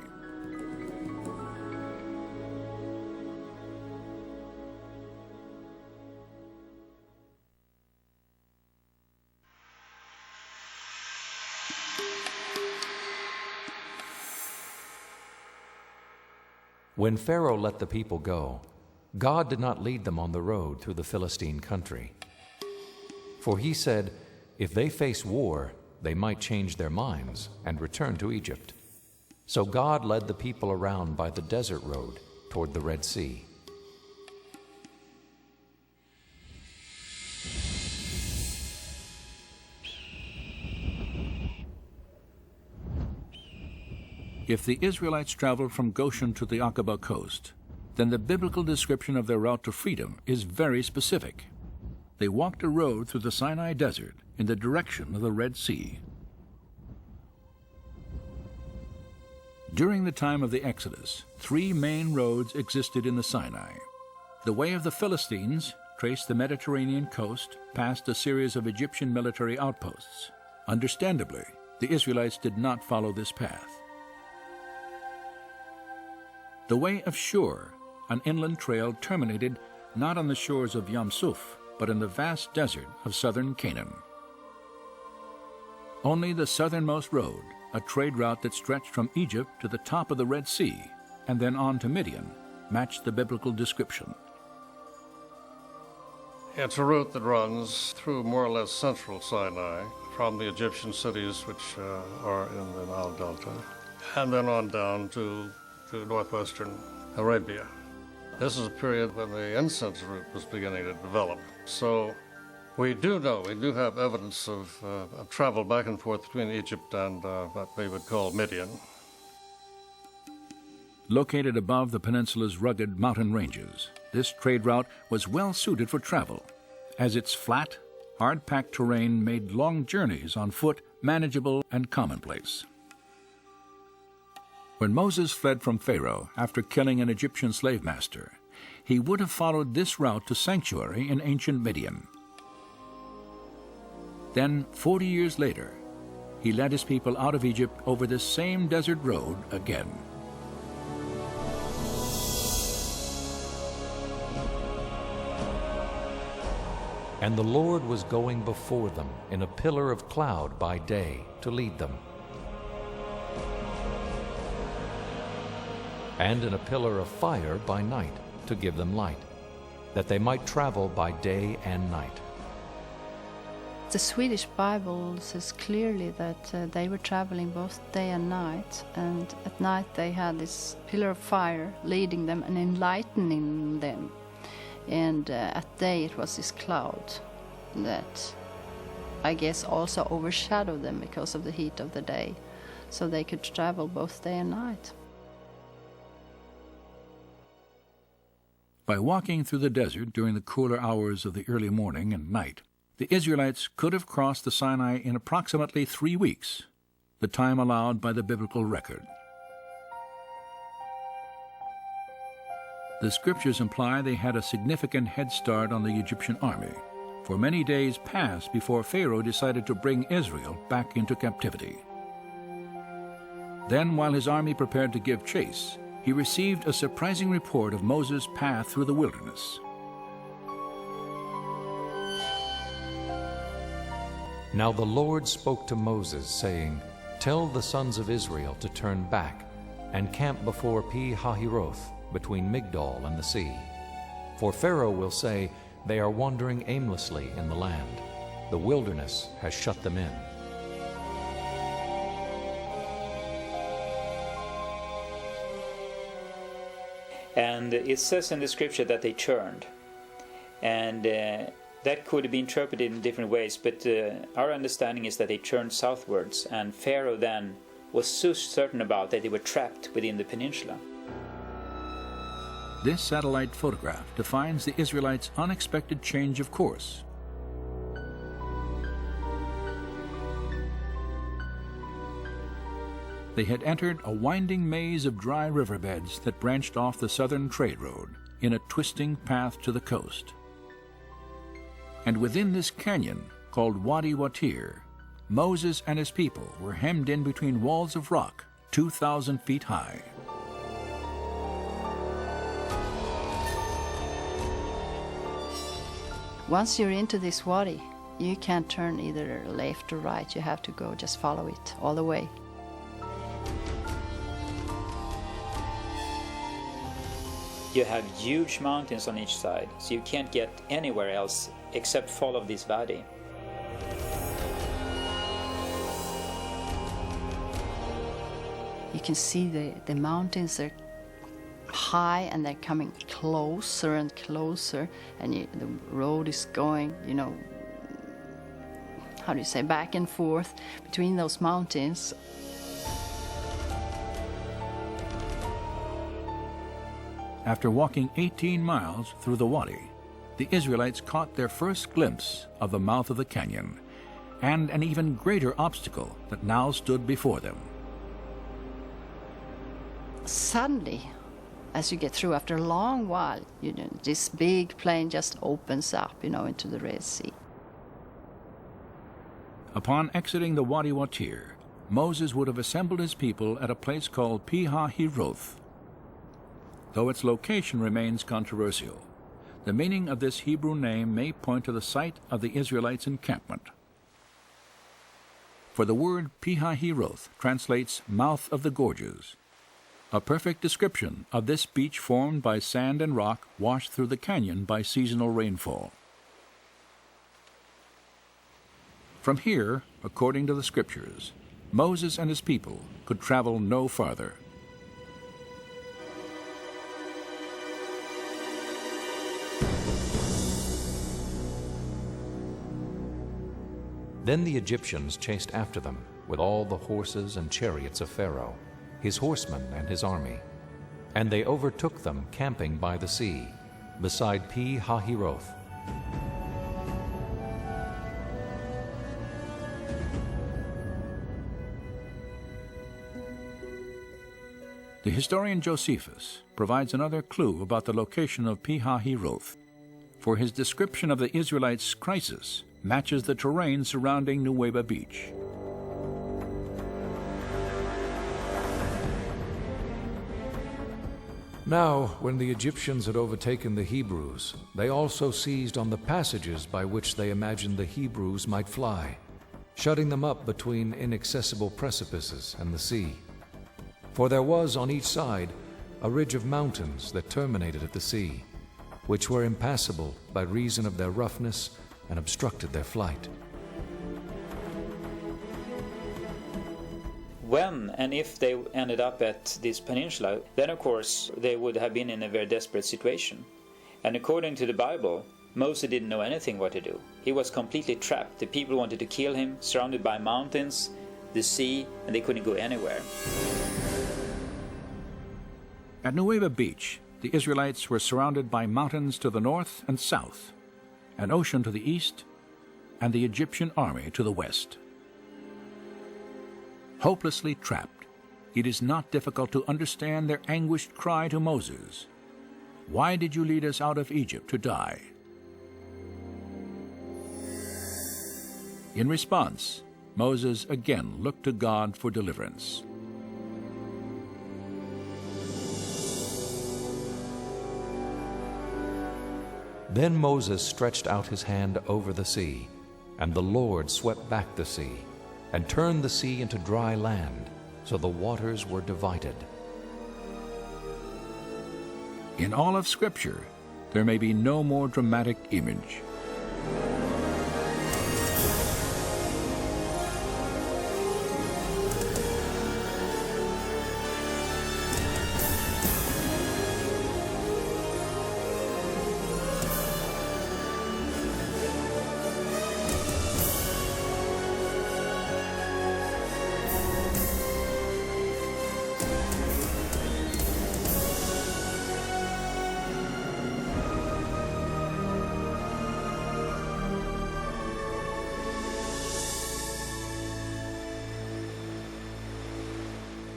When Pharaoh let the people go, God did not lead them on the road through the Philistine country. For he said, if they face war, they might change their minds and return to Egypt. So God led the people around by the desert road toward the Red Sea. If the Israelites traveled from Goshen to the Aqaba coast, then the biblical description of their route to freedom is very specific. They walked a road through the Sinai Desert in the direction of the Red Sea. During the time of the Exodus, 3 main roads existed in the Sinai. The way of the Philistines traced the Mediterranean coast past a series of Egyptian military outposts. Understandably, the Israelites did not follow this path. The way of Shur, an inland trail, terminated not on the shores of Yam Suf, but in the vast desert of southern Canaan. Only the southernmost road, a trade route that stretched from Egypt to the top of the Red Sea and then on to Midian, matched the biblical description. It's a route that runs through more or less central Sinai from the Egyptian cities which are in the Nile Delta, and then on down to northwestern Arabia. This is a period when the incense route was beginning to develop. So we do have evidence of travel back and forth between Egypt and what we would call Midian. Located above the peninsula's rugged mountain ranges, this trade route was well suited for travel, as its flat, hard-packed terrain made long journeys on foot manageable and commonplace. When Moses fled from Pharaoh after killing an Egyptian slave master, he would have followed this route to sanctuary in ancient Midian. Then, 40 years later, he led his people out of Egypt over this same desert road again. And the Lord was going before them in a pillar of cloud by day to lead them, and in a pillar of fire by night to give them light, that they might travel by day and night. The Swedish Bible says clearly that they were traveling both day and night, and at night they had this pillar of fire leading them and enlightening them, and at day it was this cloud that I guess also overshadowed them because of the heat of the day, so they could travel both day and night. By walking through the desert during the cooler hours of the early morning and night, the Israelites could have crossed the Sinai in approximately 3 weeks, the time allowed by the biblical record. The scriptures imply they had a significant head start on the Egyptian army, for many days passed before Pharaoh decided to bring Israel back into captivity. Then, while his army prepared to give chase, he received a surprising report of Moses' path through the wilderness. Now the Lord spoke to Moses, saying, Tell the sons of Israel to turn back and camp before Pi-hahiroth, between Migdol and the sea. For Pharaoh will say, They are wandering aimlessly in the land. The wilderness has shut them in. And it says in the scripture that they turned. And that could be interpreted in different ways, but our understanding is that they turned southwards, and Pharaoh then was so certain about that they were trapped within the peninsula. This satellite photograph defines the Israelites' unexpected change of course. They had entered a winding maze of dry riverbeds that branched off the southern trade road in a twisting path to the coast. And within this canyon, called Wadi Watir, Moses and his people were hemmed in between walls of rock 2,000 feet high. Once you're into this wadi, you can't turn either left or right. You have to go, just follow it all the way. You have huge mountains on each side, so you can't get anywhere else except follow this valley. You can see the mountains are high and they're coming closer and closer, and the road is going, how do you say, back and forth between those mountains. After walking 18 miles through the wadi, the Israelites caught their first glimpse of the mouth of the canyon and an even greater obstacle that now stood before them. Suddenly, as you get through, after a long while, this big plain just opens up, into the Red Sea. Upon exiting the Wadi Watir, Moses would have assembled his people at a place called Pi-hahiroth. Though its location remains controversial, the meaning of this Hebrew name may point to the site of the Israelites' encampment. For the word Pi-hahiroth translates mouth of the gorges, a perfect description of this beach formed by sand and rock washed through the canyon by seasonal rainfall. From here, according to the scriptures, Moses and his people could travel no farther. Then the Egyptians chased after them with all the horses and chariots of Pharaoh, his horsemen and his army. And they overtook them camping by the sea, beside Pi-hahiroth. The historian Josephus provides another clue about the location of Pi-hahiroth, for his description of the Israelites' crisis matches the terrain surrounding Nuweiba Beach. Now, when the Egyptians had overtaken the Hebrews, they also seized on the passages by which they imagined the Hebrews might fly, shutting them up between inaccessible precipices and the sea. For there was on each side a ridge of mountains that terminated at the sea, which were impassable by reason of their roughness and obstructed their flight. When and if they ended up at this peninsula, then of course they would have been in a very desperate situation. And according to the Bible, Moses didn't know anything what to do. He was completely trapped. The people wanted to kill him, surrounded by mountains, the sea, and they couldn't go anywhere. At Nuweiba Beach, the Israelites were surrounded by mountains to the north and south, an ocean to the east, and the Egyptian army to the west. Hopelessly trapped, it is not difficult to understand their anguished cry to Moses, "Why did you lead us out of Egypt to die?" In response, Moses again looked to God for deliverance. Then Moses stretched out his hand over the sea, and the Lord swept back the sea, and turned the sea into dry land, so the waters were divided. In all of Scripture, there may be no more dramatic image.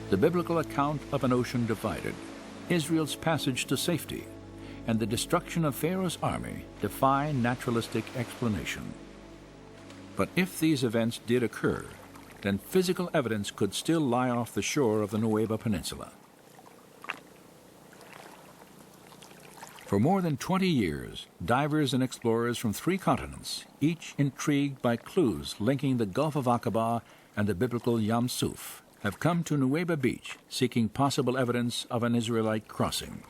The biblical account of an ocean divided, Israel's passage to safety, and the destruction of Pharaoh's army defy naturalistic explanation. But if these events did occur, then physical evidence could still lie off the shore of the Nueva Peninsula. For more than 20 years, divers and explorers from 3 continents, each intrigued by clues linking the Gulf of Aqaba and the biblical Yam Suf, have come to Nuweiba Beach seeking possible evidence of an Israelite crossing.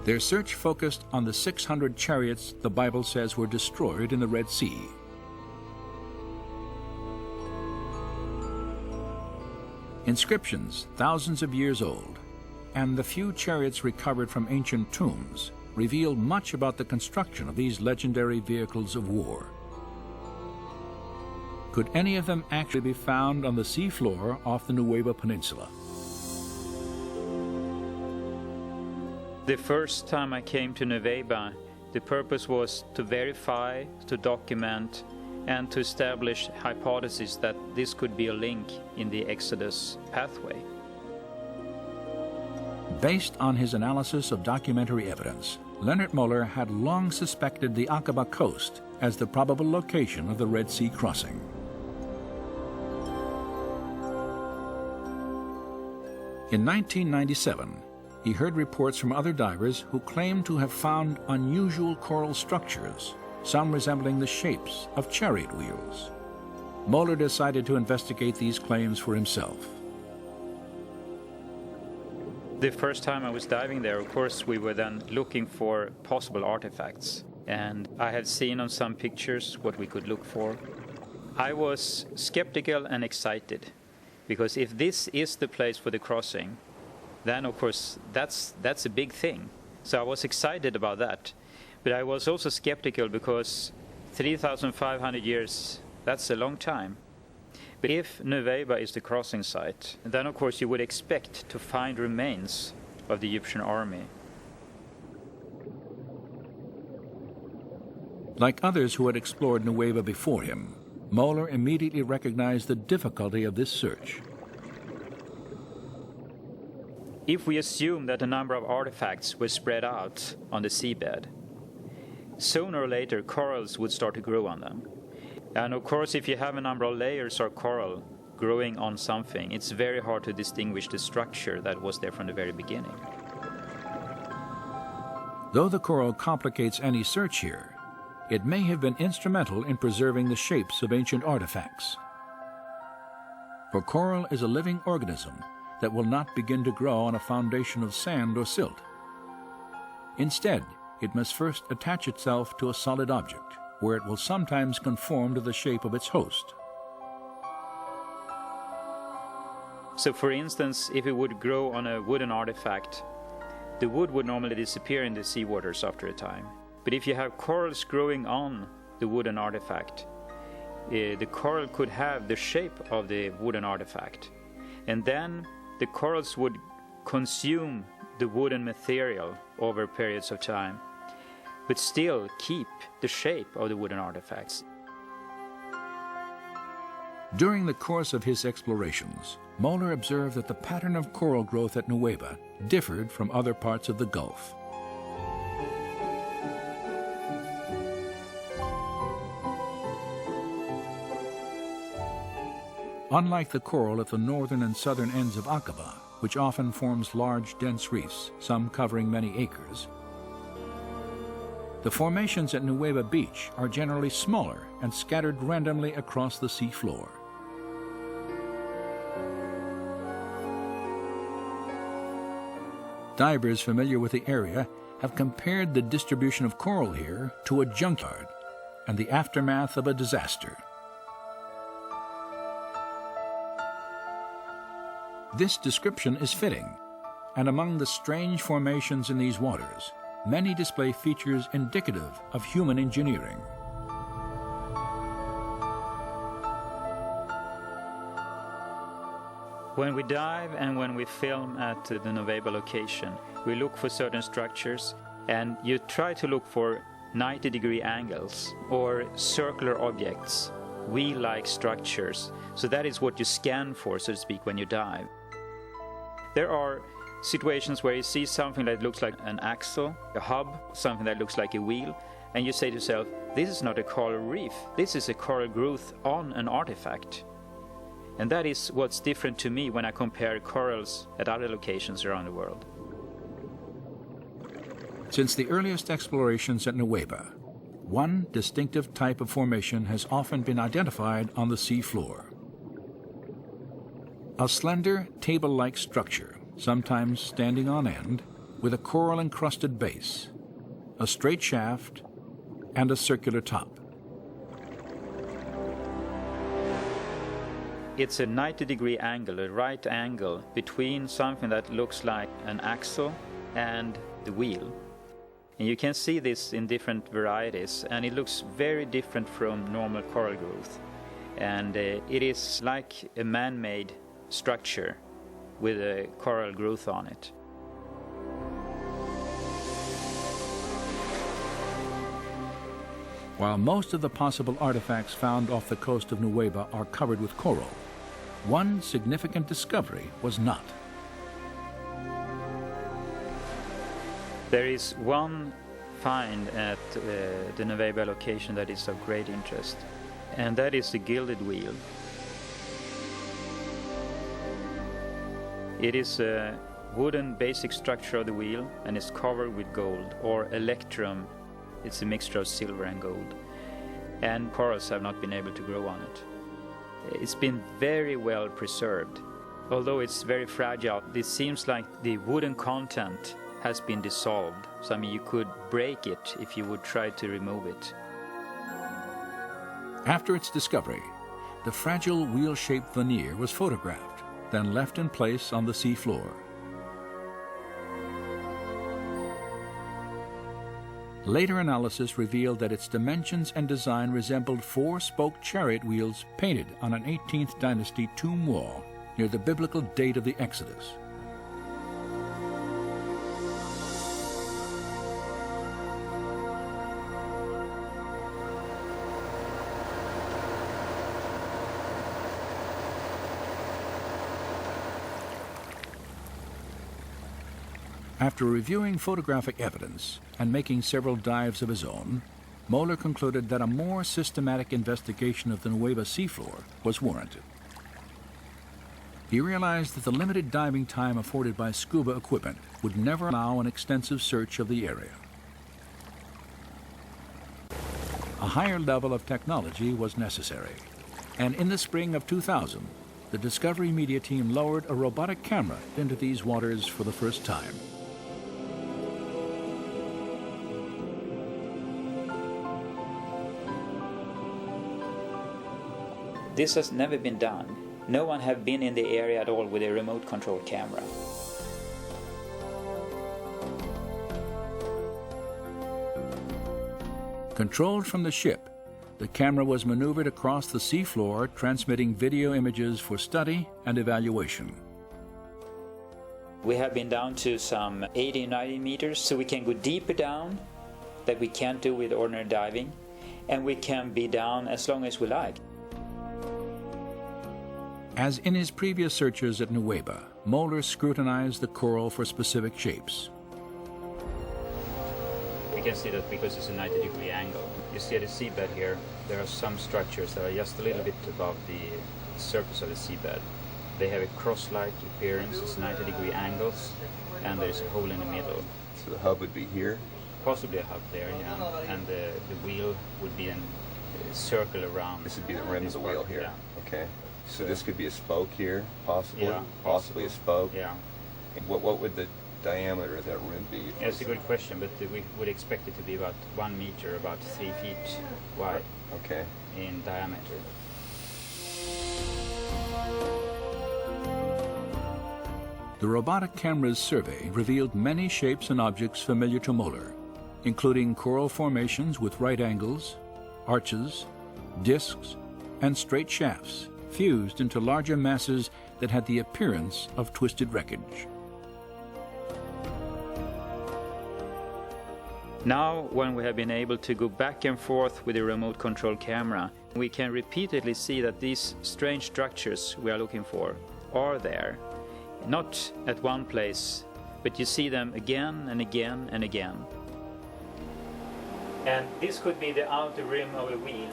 Their search focused on the 600 chariots the Bible says were destroyed in the Red Sea. Inscriptions thousands of years old, and the few chariots recovered from ancient tombs reveal much about the construction of these legendary vehicles of war. Could any of them actually be found on the seafloor off the Nuweiba Peninsula? The first time I came to Nuweiba, the purpose was to verify, to document, and to establish hypotheses that this could be a link in the Exodus pathway. Based on his analysis of documentary evidence, Leonard Moeller had long suspected the Aqaba coast as the probable location of the Red Sea crossing. In 1997, he heard reports from other divers who claimed to have found unusual coral structures, some resembling the shapes of chariot wheels. Moeller decided to investigate these claims for himself. The first time I was diving there, of course, we were then looking for possible artifacts. And I had seen on some pictures what we could look for. I was skeptical and excited, because if this is the place for the crossing, then of course that's a big thing. So I was excited about that. But I was also skeptical because 3,500 years, that's a long time. But if Nuweiba is the crossing site, then of course you would expect to find remains of the Egyptian army. Like others who had explored Nuweiba before him, Moeller immediately recognized the difficulty of this search. If we assume that a number of artifacts were spread out on the seabed, sooner or later corals would start to grow on them. And of course, if you have a number of layers of coral growing on something, it's very hard to distinguish the structure that was there from the very beginning. Though the coral complicates any search here, it may have been instrumental in preserving the shapes of ancient artifacts. For coral is a living organism that will not begin to grow on a foundation of sand or silt. Instead, it must first attach itself to a solid object, where it will sometimes conform to the shape of its host. So for instance, if it would grow on a wooden artifact, the wood would normally disappear in the seawaters after a time. But if you have corals growing on the wooden artifact, the coral could have the shape of the wooden artifact. And then the corals would consume the wooden material over periods of time, but still keep the shape of the wooden artifacts. During the course of his explorations, Moeller observed that the pattern of coral growth at Nuweiba differed from other parts of the Gulf. Unlike the coral at the northern and southern ends of Aqaba, which often forms large, dense reefs, some covering many acres, the formations at Nuweiba Beach are generally smaller and scattered randomly across the seafloor. Divers familiar with the area have compared the distribution of coral here to a junkyard and the aftermath of a disaster. This description is fitting, and among the strange formations in these waters, many display features indicative of human engineering. When we dive and when we film at the Nuweiba location, we look for certain structures, and you try to look for 90-degree angles or circular objects, wheel-like structures. So that is what you scan for, so to speak, when you dive. There are situations where you see something that looks like an axle, a hub, something that looks like a wheel, and you say to yourself, this is not a coral reef, this is a coral growth on an artifact. And that is what's different to me when I compare corals at other locations around the world. Since the earliest explorations at Nueva, one distinctive type of formation has often been identified on the sea floor. A slender, table-like structure, sometimes standing on end, with a coral-encrusted base, a straight shaft, and a circular top. It's a 90-degree angle, a right angle, between something that looks like an axle and the wheel. And you can see this in different varieties, and it looks very different from normal coral growth. And it is like a man-made structure with a coral growth on it. While most of the possible artifacts found off the coast of Nueva are covered with coral, one significant discovery was not. There is one find at the Nueva location that is of great interest, and that is the gilded wheel. It is a wooden basic structure of the wheel, and it's covered with gold, or electrum. It's a mixture of silver and gold, and corals have not been able to grow on it. It's been very well preserved. Although it's very fragile, it seems like the wooden content has been dissolved. So I mean, you could break it if you would try to remove it. After its discovery, the fragile wheel-shaped veneer was photographed, then left in place on the sea floor. Later analysis revealed that its dimensions and design resembled four-spoke chariot wheels painted on an 18th dynasty tomb wall near the biblical date of the Exodus. After reviewing photographic evidence and making several dives of his own, Moeller concluded that a more systematic investigation of the Nueva seafloor was warranted. He realized that the limited diving time afforded by scuba equipment would never allow an extensive search of the area. A higher level of technology was necessary, and in the spring of 2000, the Discovery Media team lowered a robotic camera into these waters for the first time. This has never been done. No one have been in the area at all with a remote control camera. Controlled from the ship, the camera was maneuvered across the seafloor, transmitting video images for study and evaluation. We have been down to some 80-90 meters, so we can go deeper down that we can't do with ordinary diving, and we can be down as long as we like. As in his previous searches at Nueva, Moeller scrutinized the coral for specific shapes. We can see that because it's a 90-degree angle. You see at the seabed here, there are some structures that are just a little bit above the surface of the seabed. They have a cross-like appearance, it's 90-degree angles, and there's a hole in the middle. So the hub would be here? Possibly a hub there, yeah. And the wheel would be a circle around. This would be the rim of the wheel here? Yeah. Okay. So this could be a spoke here, possibly? Yeah, possibly a spoke? Yeah. And what would the diameter of that rim be? Yeah, it's a good question, but we would expect it to be about 1 meter, about 3 feet wide. Okay. In diameter. The robotic camera's survey revealed many shapes and objects familiar to Moeller, including coral formations with right angles, arches, discs, and straight shafts fused into larger masses that had the appearance of twisted wreckage. Now, when we have been able to go back and forth with a remote control camera, we can repeatedly see that these strange structures we are looking for are there. Not at one place but you see them again and again and again. And this could be the outer rim of a wheel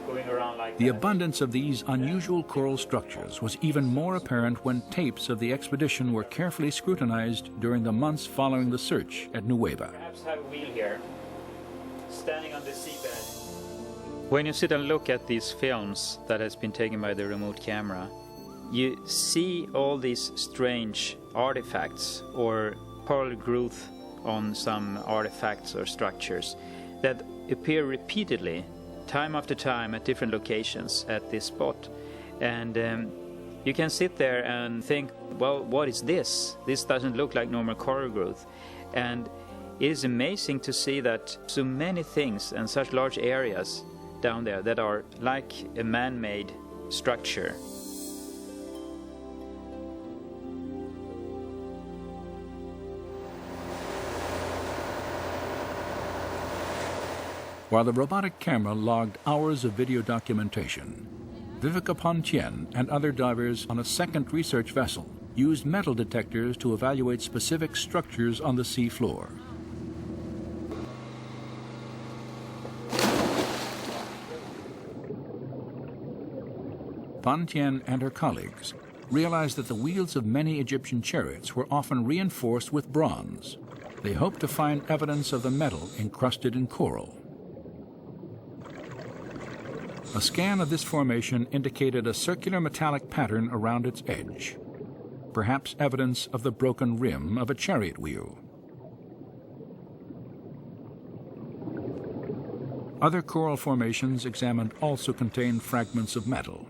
going around like The that. abundance of these unusual coral structures was even more apparent when tapes of the expedition were carefully scrutinized during the months following the search at Nueva. Perhaps have a wheel here, standing on the seabed. When you sit and look at these films that has been taken by the remote camera, you see all these strange artifacts or coral growth on some artifacts or structures that appear repeatedly, time after time, at different locations at this spot. And you can sit there and think, well, what is this? This doesn't look like normal coral growth. And it is amazing to see that so many things and such large areas down there that are like a man-made structure. While the robotic camera logged hours of video documentation, Viveka Pontien and other divers on a second research vessel used metal detectors to evaluate specific structures on the sea floor. Pontien and her colleagues realized that the wheels of many Egyptian chariots were often reinforced with bronze. They hoped to find evidence of the metal encrusted in coral. A scan of this formation indicated a circular metallic pattern around its edge, perhaps evidence of the broken rim of a chariot wheel. Other coral formations examined also contained fragments of metal.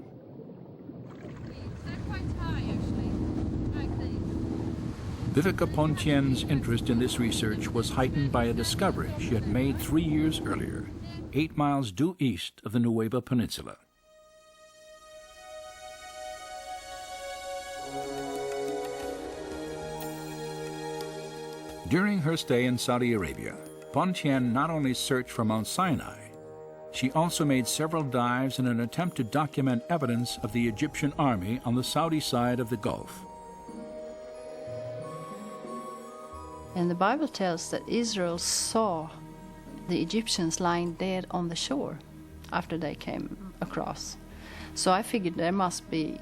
Viveka Pontien's interest in this research was heightened by a discovery she had made 3 years earlier, 8 miles due east of the Nueva Peninsula. During her stay in Saudi Arabia, Pontien not only searched for Mount Sinai, she also made several dives in an attempt to document evidence of the Egyptian army on the Saudi side of the Gulf. And the Bible tells that Israel saw the Egyptians lying dead on the shore after they came across. So I figured there must be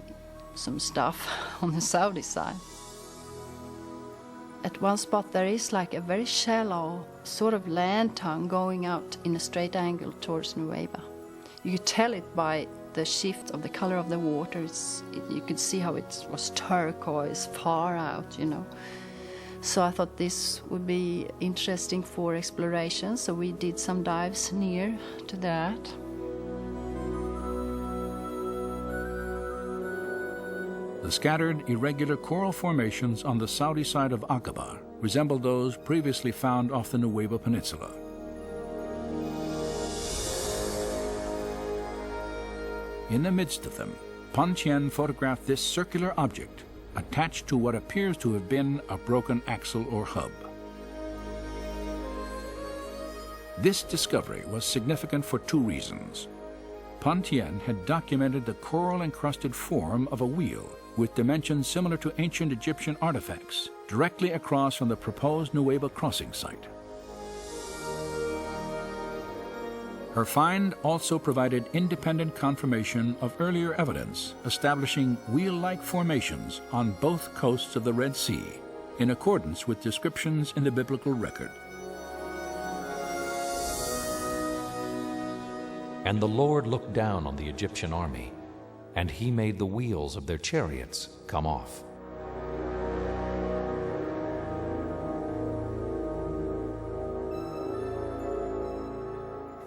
some stuff on the Saudi side. At one spot there is like a very shallow sort of land tongue going out in a straight angle towards Nueva. You could tell it by the shift of the color of the water. You could see how it was turquoise far out, you know. So I thought this would be interesting for exploration, so we did some dives near to that. The scattered, irregular coral formations on the Saudi side of Aqaba resemble those previously found off the Nueva Peninsula. In the midst of them, Pontien photographed this circular object attached to what appears to have been a broken axle or hub. This discovery was significant for 2 reasons. Pontien had documented the coral-encrusted form of a wheel with dimensions similar to ancient Egyptian artifacts directly across from the proposed Nueva crossing site. Her find also provided independent confirmation of earlier evidence establishing wheel-like formations on both coasts of the Red Sea, in accordance with descriptions in the biblical record. And the Lord looked down on the Egyptian army, and he made the wheels of their chariots come off.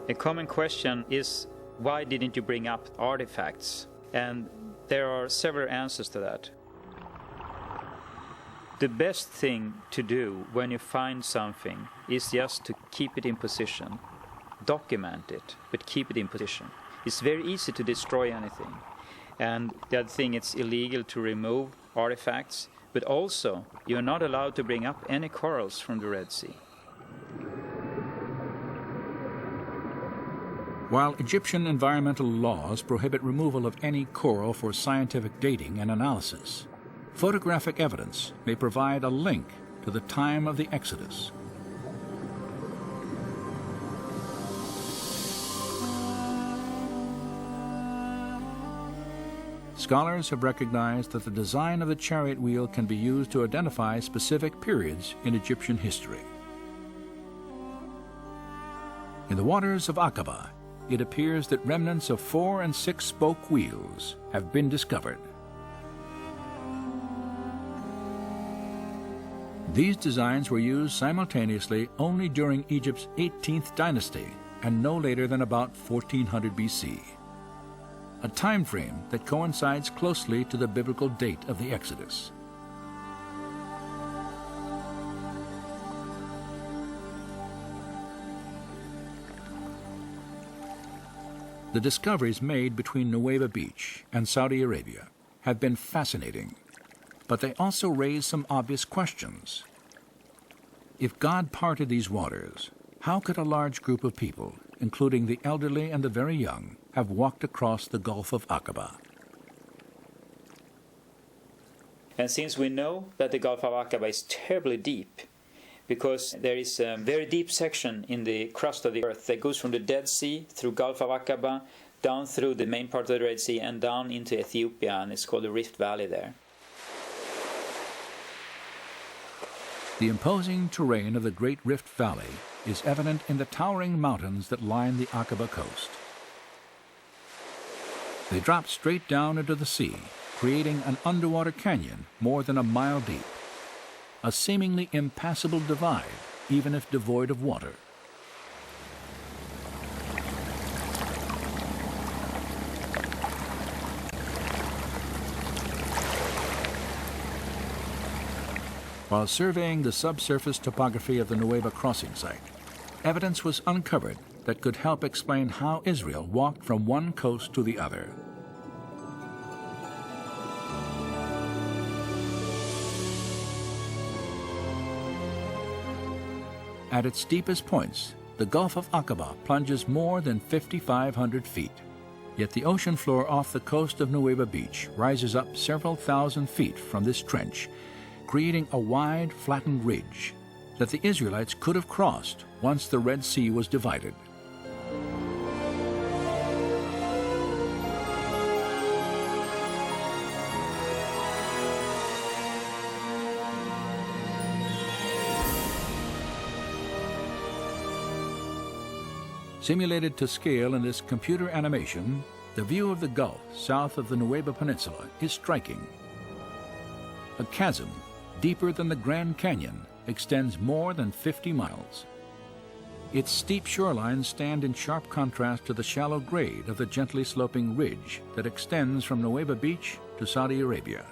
A common question is, why didn't you bring up artifacts? And there are several answers to that. The best thing to do when you find something is just to keep it in position. Document it, but keep it in position. It's very easy to destroy anything. And the other thing, it's illegal to remove artifacts, but also you're not allowed to bring up any corals from the Red Sea. While Egyptian environmental laws prohibit removal of any coral for scientific dating and analysis, photographic evidence may provide a link to the time of the Exodus. Scholars have recognized that the design of the chariot wheel can be used to identify specific periods in Egyptian history. In the waters of Aqaba, it appears that remnants of 4- and 6-spoke wheels have been discovered. These designs were used simultaneously only during Egypt's 18th dynasty and no later than about 1400 BC, a time frame that coincides closely to the biblical date of the Exodus. The discoveries made between Nuweiba Beach and Saudi Arabia have been fascinating, but they also raise some obvious questions. If God parted these waters, how could a large group of people, including the elderly and the very young, have walked across the Gulf of Aqaba? And since we know that the Gulf of Aqaba is terribly deep, because there is a very deep section in the crust of the earth that goes from the Dead Sea through Gulf of Aqaba, down through the main part of the Red Sea and down into Ethiopia, and it's called the Rift Valley there. The imposing terrain of the Great Rift Valley is evident in the towering mountains that line the Aqaba coast. They drop straight down into the sea, creating an underwater canyon more than a mile deep, a seemingly impassable divide, even if devoid of water. While surveying the subsurface topography of the Nuweiba crossing site, evidence was uncovered that could help explain how Israel walked from one coast to the other. At its deepest points, the Gulf of Aqaba plunges more than 5,500 feet. Yet the ocean floor off the coast of Nuweiba Beach rises up several thousand feet from this trench, creating a wide, flattened ridge that the Israelites could have crossed once the Red Sea was divided. Simulated to scale in this computer animation, the view of the Gulf south of the Nuweiba Peninsula is striking. A chasm, deeper than the Grand Canyon, extends more than 50 miles. Its steep shorelines stand in sharp contrast to the shallow grade of the gently sloping ridge that extends from Nuweiba Beach to Saudi Arabia.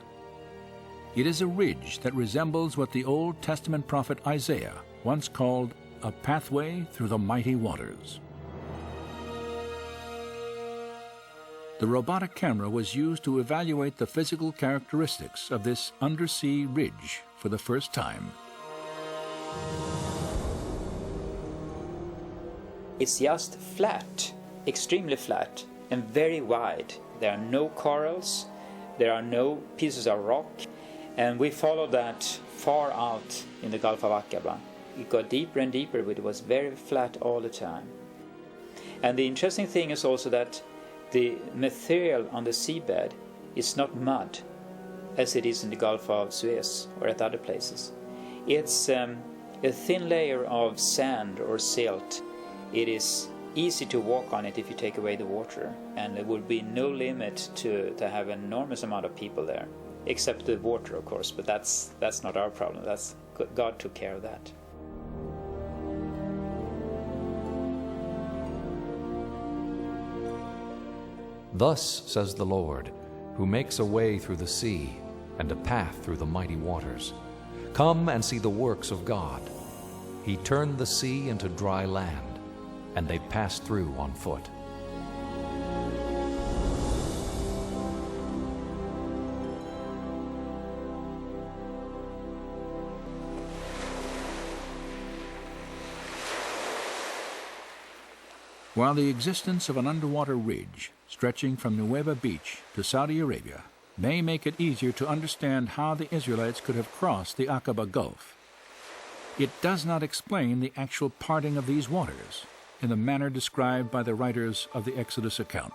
It is a ridge that resembles what the Old Testament prophet Isaiah once called a pathway through the mighty waters. The robotic camera was used to evaluate the physical characteristics of this undersea ridge for the first time. It's just flat, extremely flat, and very wide. There are no corals, there are no pieces of rock, and we followed that far out in the Gulf of Aqaba. It got deeper and deeper, but it was very flat all the time. And the interesting thing is also that the material on the seabed is not mud, as it is in the Gulf of Suez or at other places. It's a thin layer of sand or silt. It is easy to walk on it if you take away the water, and there would be no limit to have an enormous amount of people there, except the water, of course, but that's not our problem. That's God took care of that. Thus says the Lord, who makes a way through the sea and a path through the mighty waters. Come and see the works of God. He turned the sea into dry land, and they passed through on foot. While the existence of an underwater ridge stretching from Nuweiba Beach to Saudi Arabia may make it easier to understand how the Israelites could have crossed the Aqaba Gulf, it does not explain the actual parting of these waters in the manner described by the writers of the Exodus account.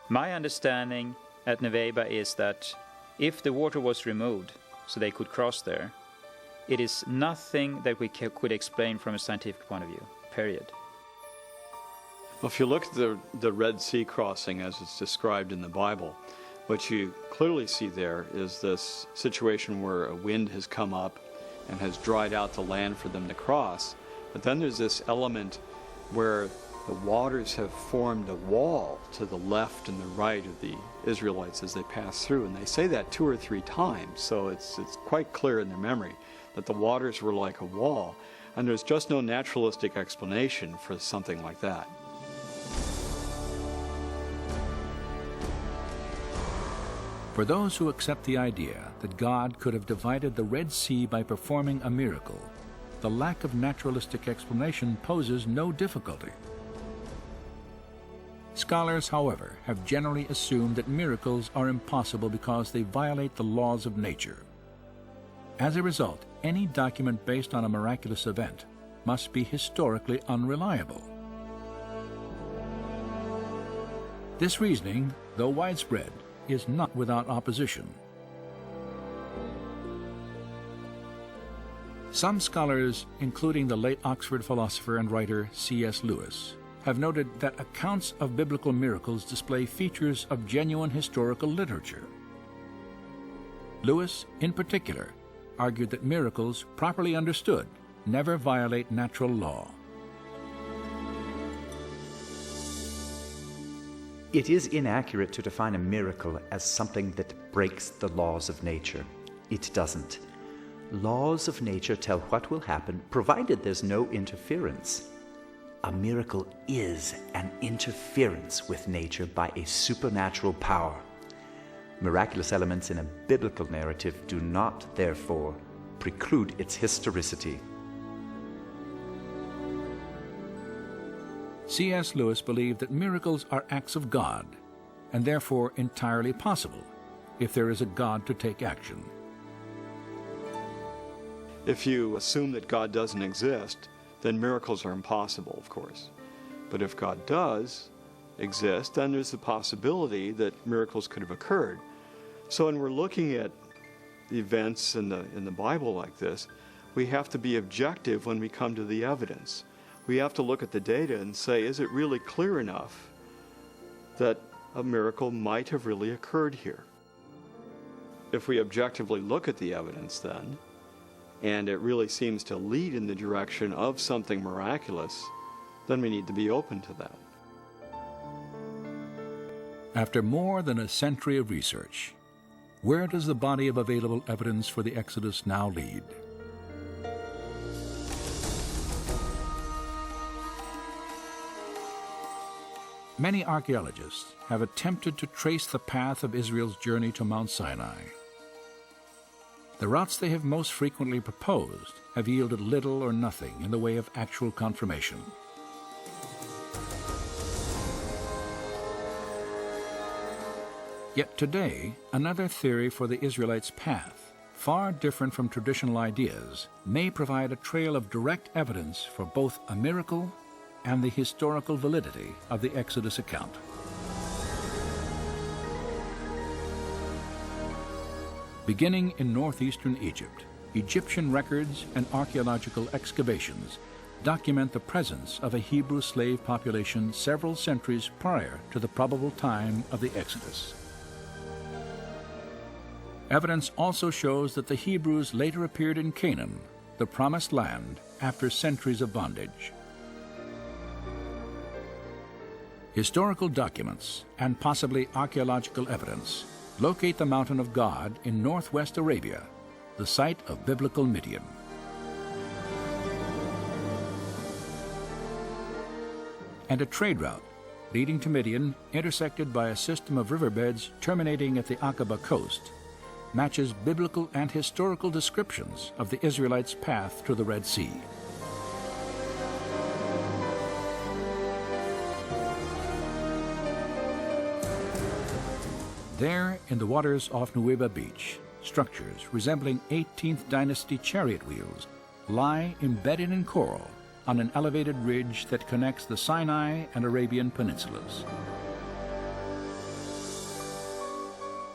My understanding at Nuweiba is that if the water was removed so they could cross there, it is nothing that we could explain from a scientific point of view, period. Well, if you look at the Red Sea crossing as it's described in the Bible, what you clearly see there is this situation where a wind has come up and has dried out the land for them to cross. But then there's this element where the waters have formed a wall to the left and the right of the Israelites as they pass through. And they say that 2 or 3 times, so it's quite clear in their memory that the waters were like a wall. And there's just no naturalistic explanation for something like that. For those who accept the idea that God could have divided the Red Sea by performing a miracle, the lack of naturalistic explanation poses no difficulty. Scholars, however, have generally assumed that miracles are impossible because they violate the laws of nature. As a result, any document based on a miraculous event must be historically unreliable. This reasoning, though widespread, is not without opposition. Some scholars, including the late Oxford philosopher and writer C.S. Lewis, have noted that accounts of biblical miracles display features of genuine historical literature. Lewis, in particular, argued that miracles, properly understood, never violate natural law. It is inaccurate to define a miracle as something that breaks the laws of nature. It doesn't. Laws of nature tell what will happen, provided there's no interference. A miracle is an interference with nature by a supernatural power. Miraculous elements in a biblical narrative do not, therefore, preclude its historicity. C.S. Lewis believed that miracles are acts of God, and therefore entirely possible if there is a God to take action. If you assume that God doesn't exist, then miracles are impossible, of course. But if God does exist, then there's the possibility that miracles could have occurred. So when we're looking at events in the Bible like this, we have to be objective when we come to the evidence. We have to look at the data and say, is it really clear enough that a miracle might have really occurred here? If we objectively look at the evidence then, and it really seems to lead in the direction of something miraculous, then we need to be open to that. After more than a century of research, where does the body of available evidence for the Exodus now lead? Many archaeologists have attempted to trace the path of Israel's journey to Mount Sinai. The routes they have most frequently proposed have yielded little or nothing in the way of actual confirmation. Yet today, another theory for the Israelites' path, far different from traditional ideas, may provide a trail of direct evidence for both a miracle and the historical validity of the Exodus account. Beginning in northeastern Egypt, Egyptian records and archaeological excavations document the presence of a Hebrew slave population several centuries prior to the probable time of the Exodus. Evidence also shows that the Hebrews later appeared in Canaan, the promised land, after centuries of bondage. Historical documents and possibly archaeological evidence locate the Mountain of God in northwest Arabia, the site of biblical Midian. And a trade route leading to Midian, intersected by a system of riverbeds terminating at the Aqaba coast, matches biblical and historical descriptions of the Israelites' path to the Red Sea. There, in the waters off Nuweiba Beach, structures resembling 18th dynasty chariot wheels lie embedded in coral on an elevated ridge that connects the Sinai and Arabian peninsulas.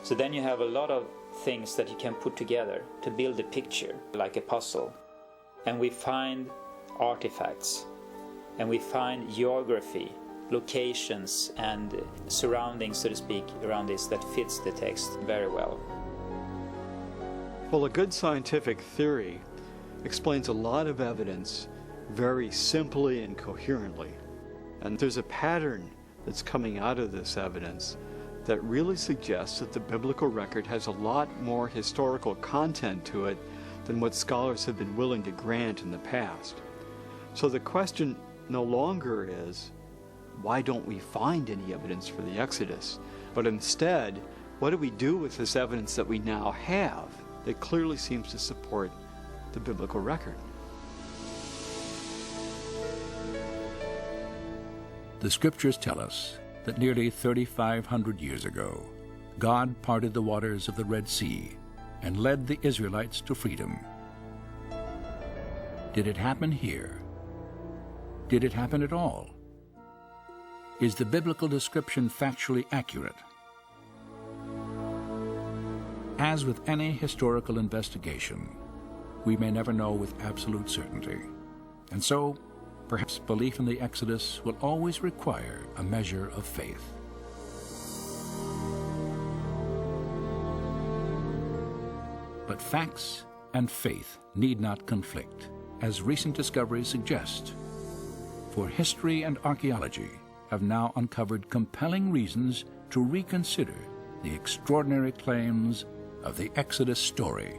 So then you have a lot of things that you can put together to build a picture, like a puzzle. And we find artifacts, and we find geography, locations and surroundings, so to speak, around this that fits the text very well. Well, a good scientific theory explains a lot of evidence very simply and coherently. And there's a pattern that's coming out of this evidence that really suggests that the biblical record has a lot more historical content to it than what scholars have been willing to grant in the past. So the question no longer is, why don't we find any evidence for the Exodus? But instead, what do we do with this evidence that we now have that clearly seems to support the biblical record? The scriptures tell us that nearly 3,500 years ago, God parted the waters of the Red Sea and led the Israelites to freedom. Did it happen here? Did it happen at all? Is the biblical description factually accurate? As with any historical investigation, we may never know with absolute certainty. And so, perhaps belief in the Exodus will always require a measure of faith. But facts and faith need not conflict, as recent discoveries suggest. For history and archaeology have now uncovered compelling reasons to reconsider the extraordinary claims of the Exodus story.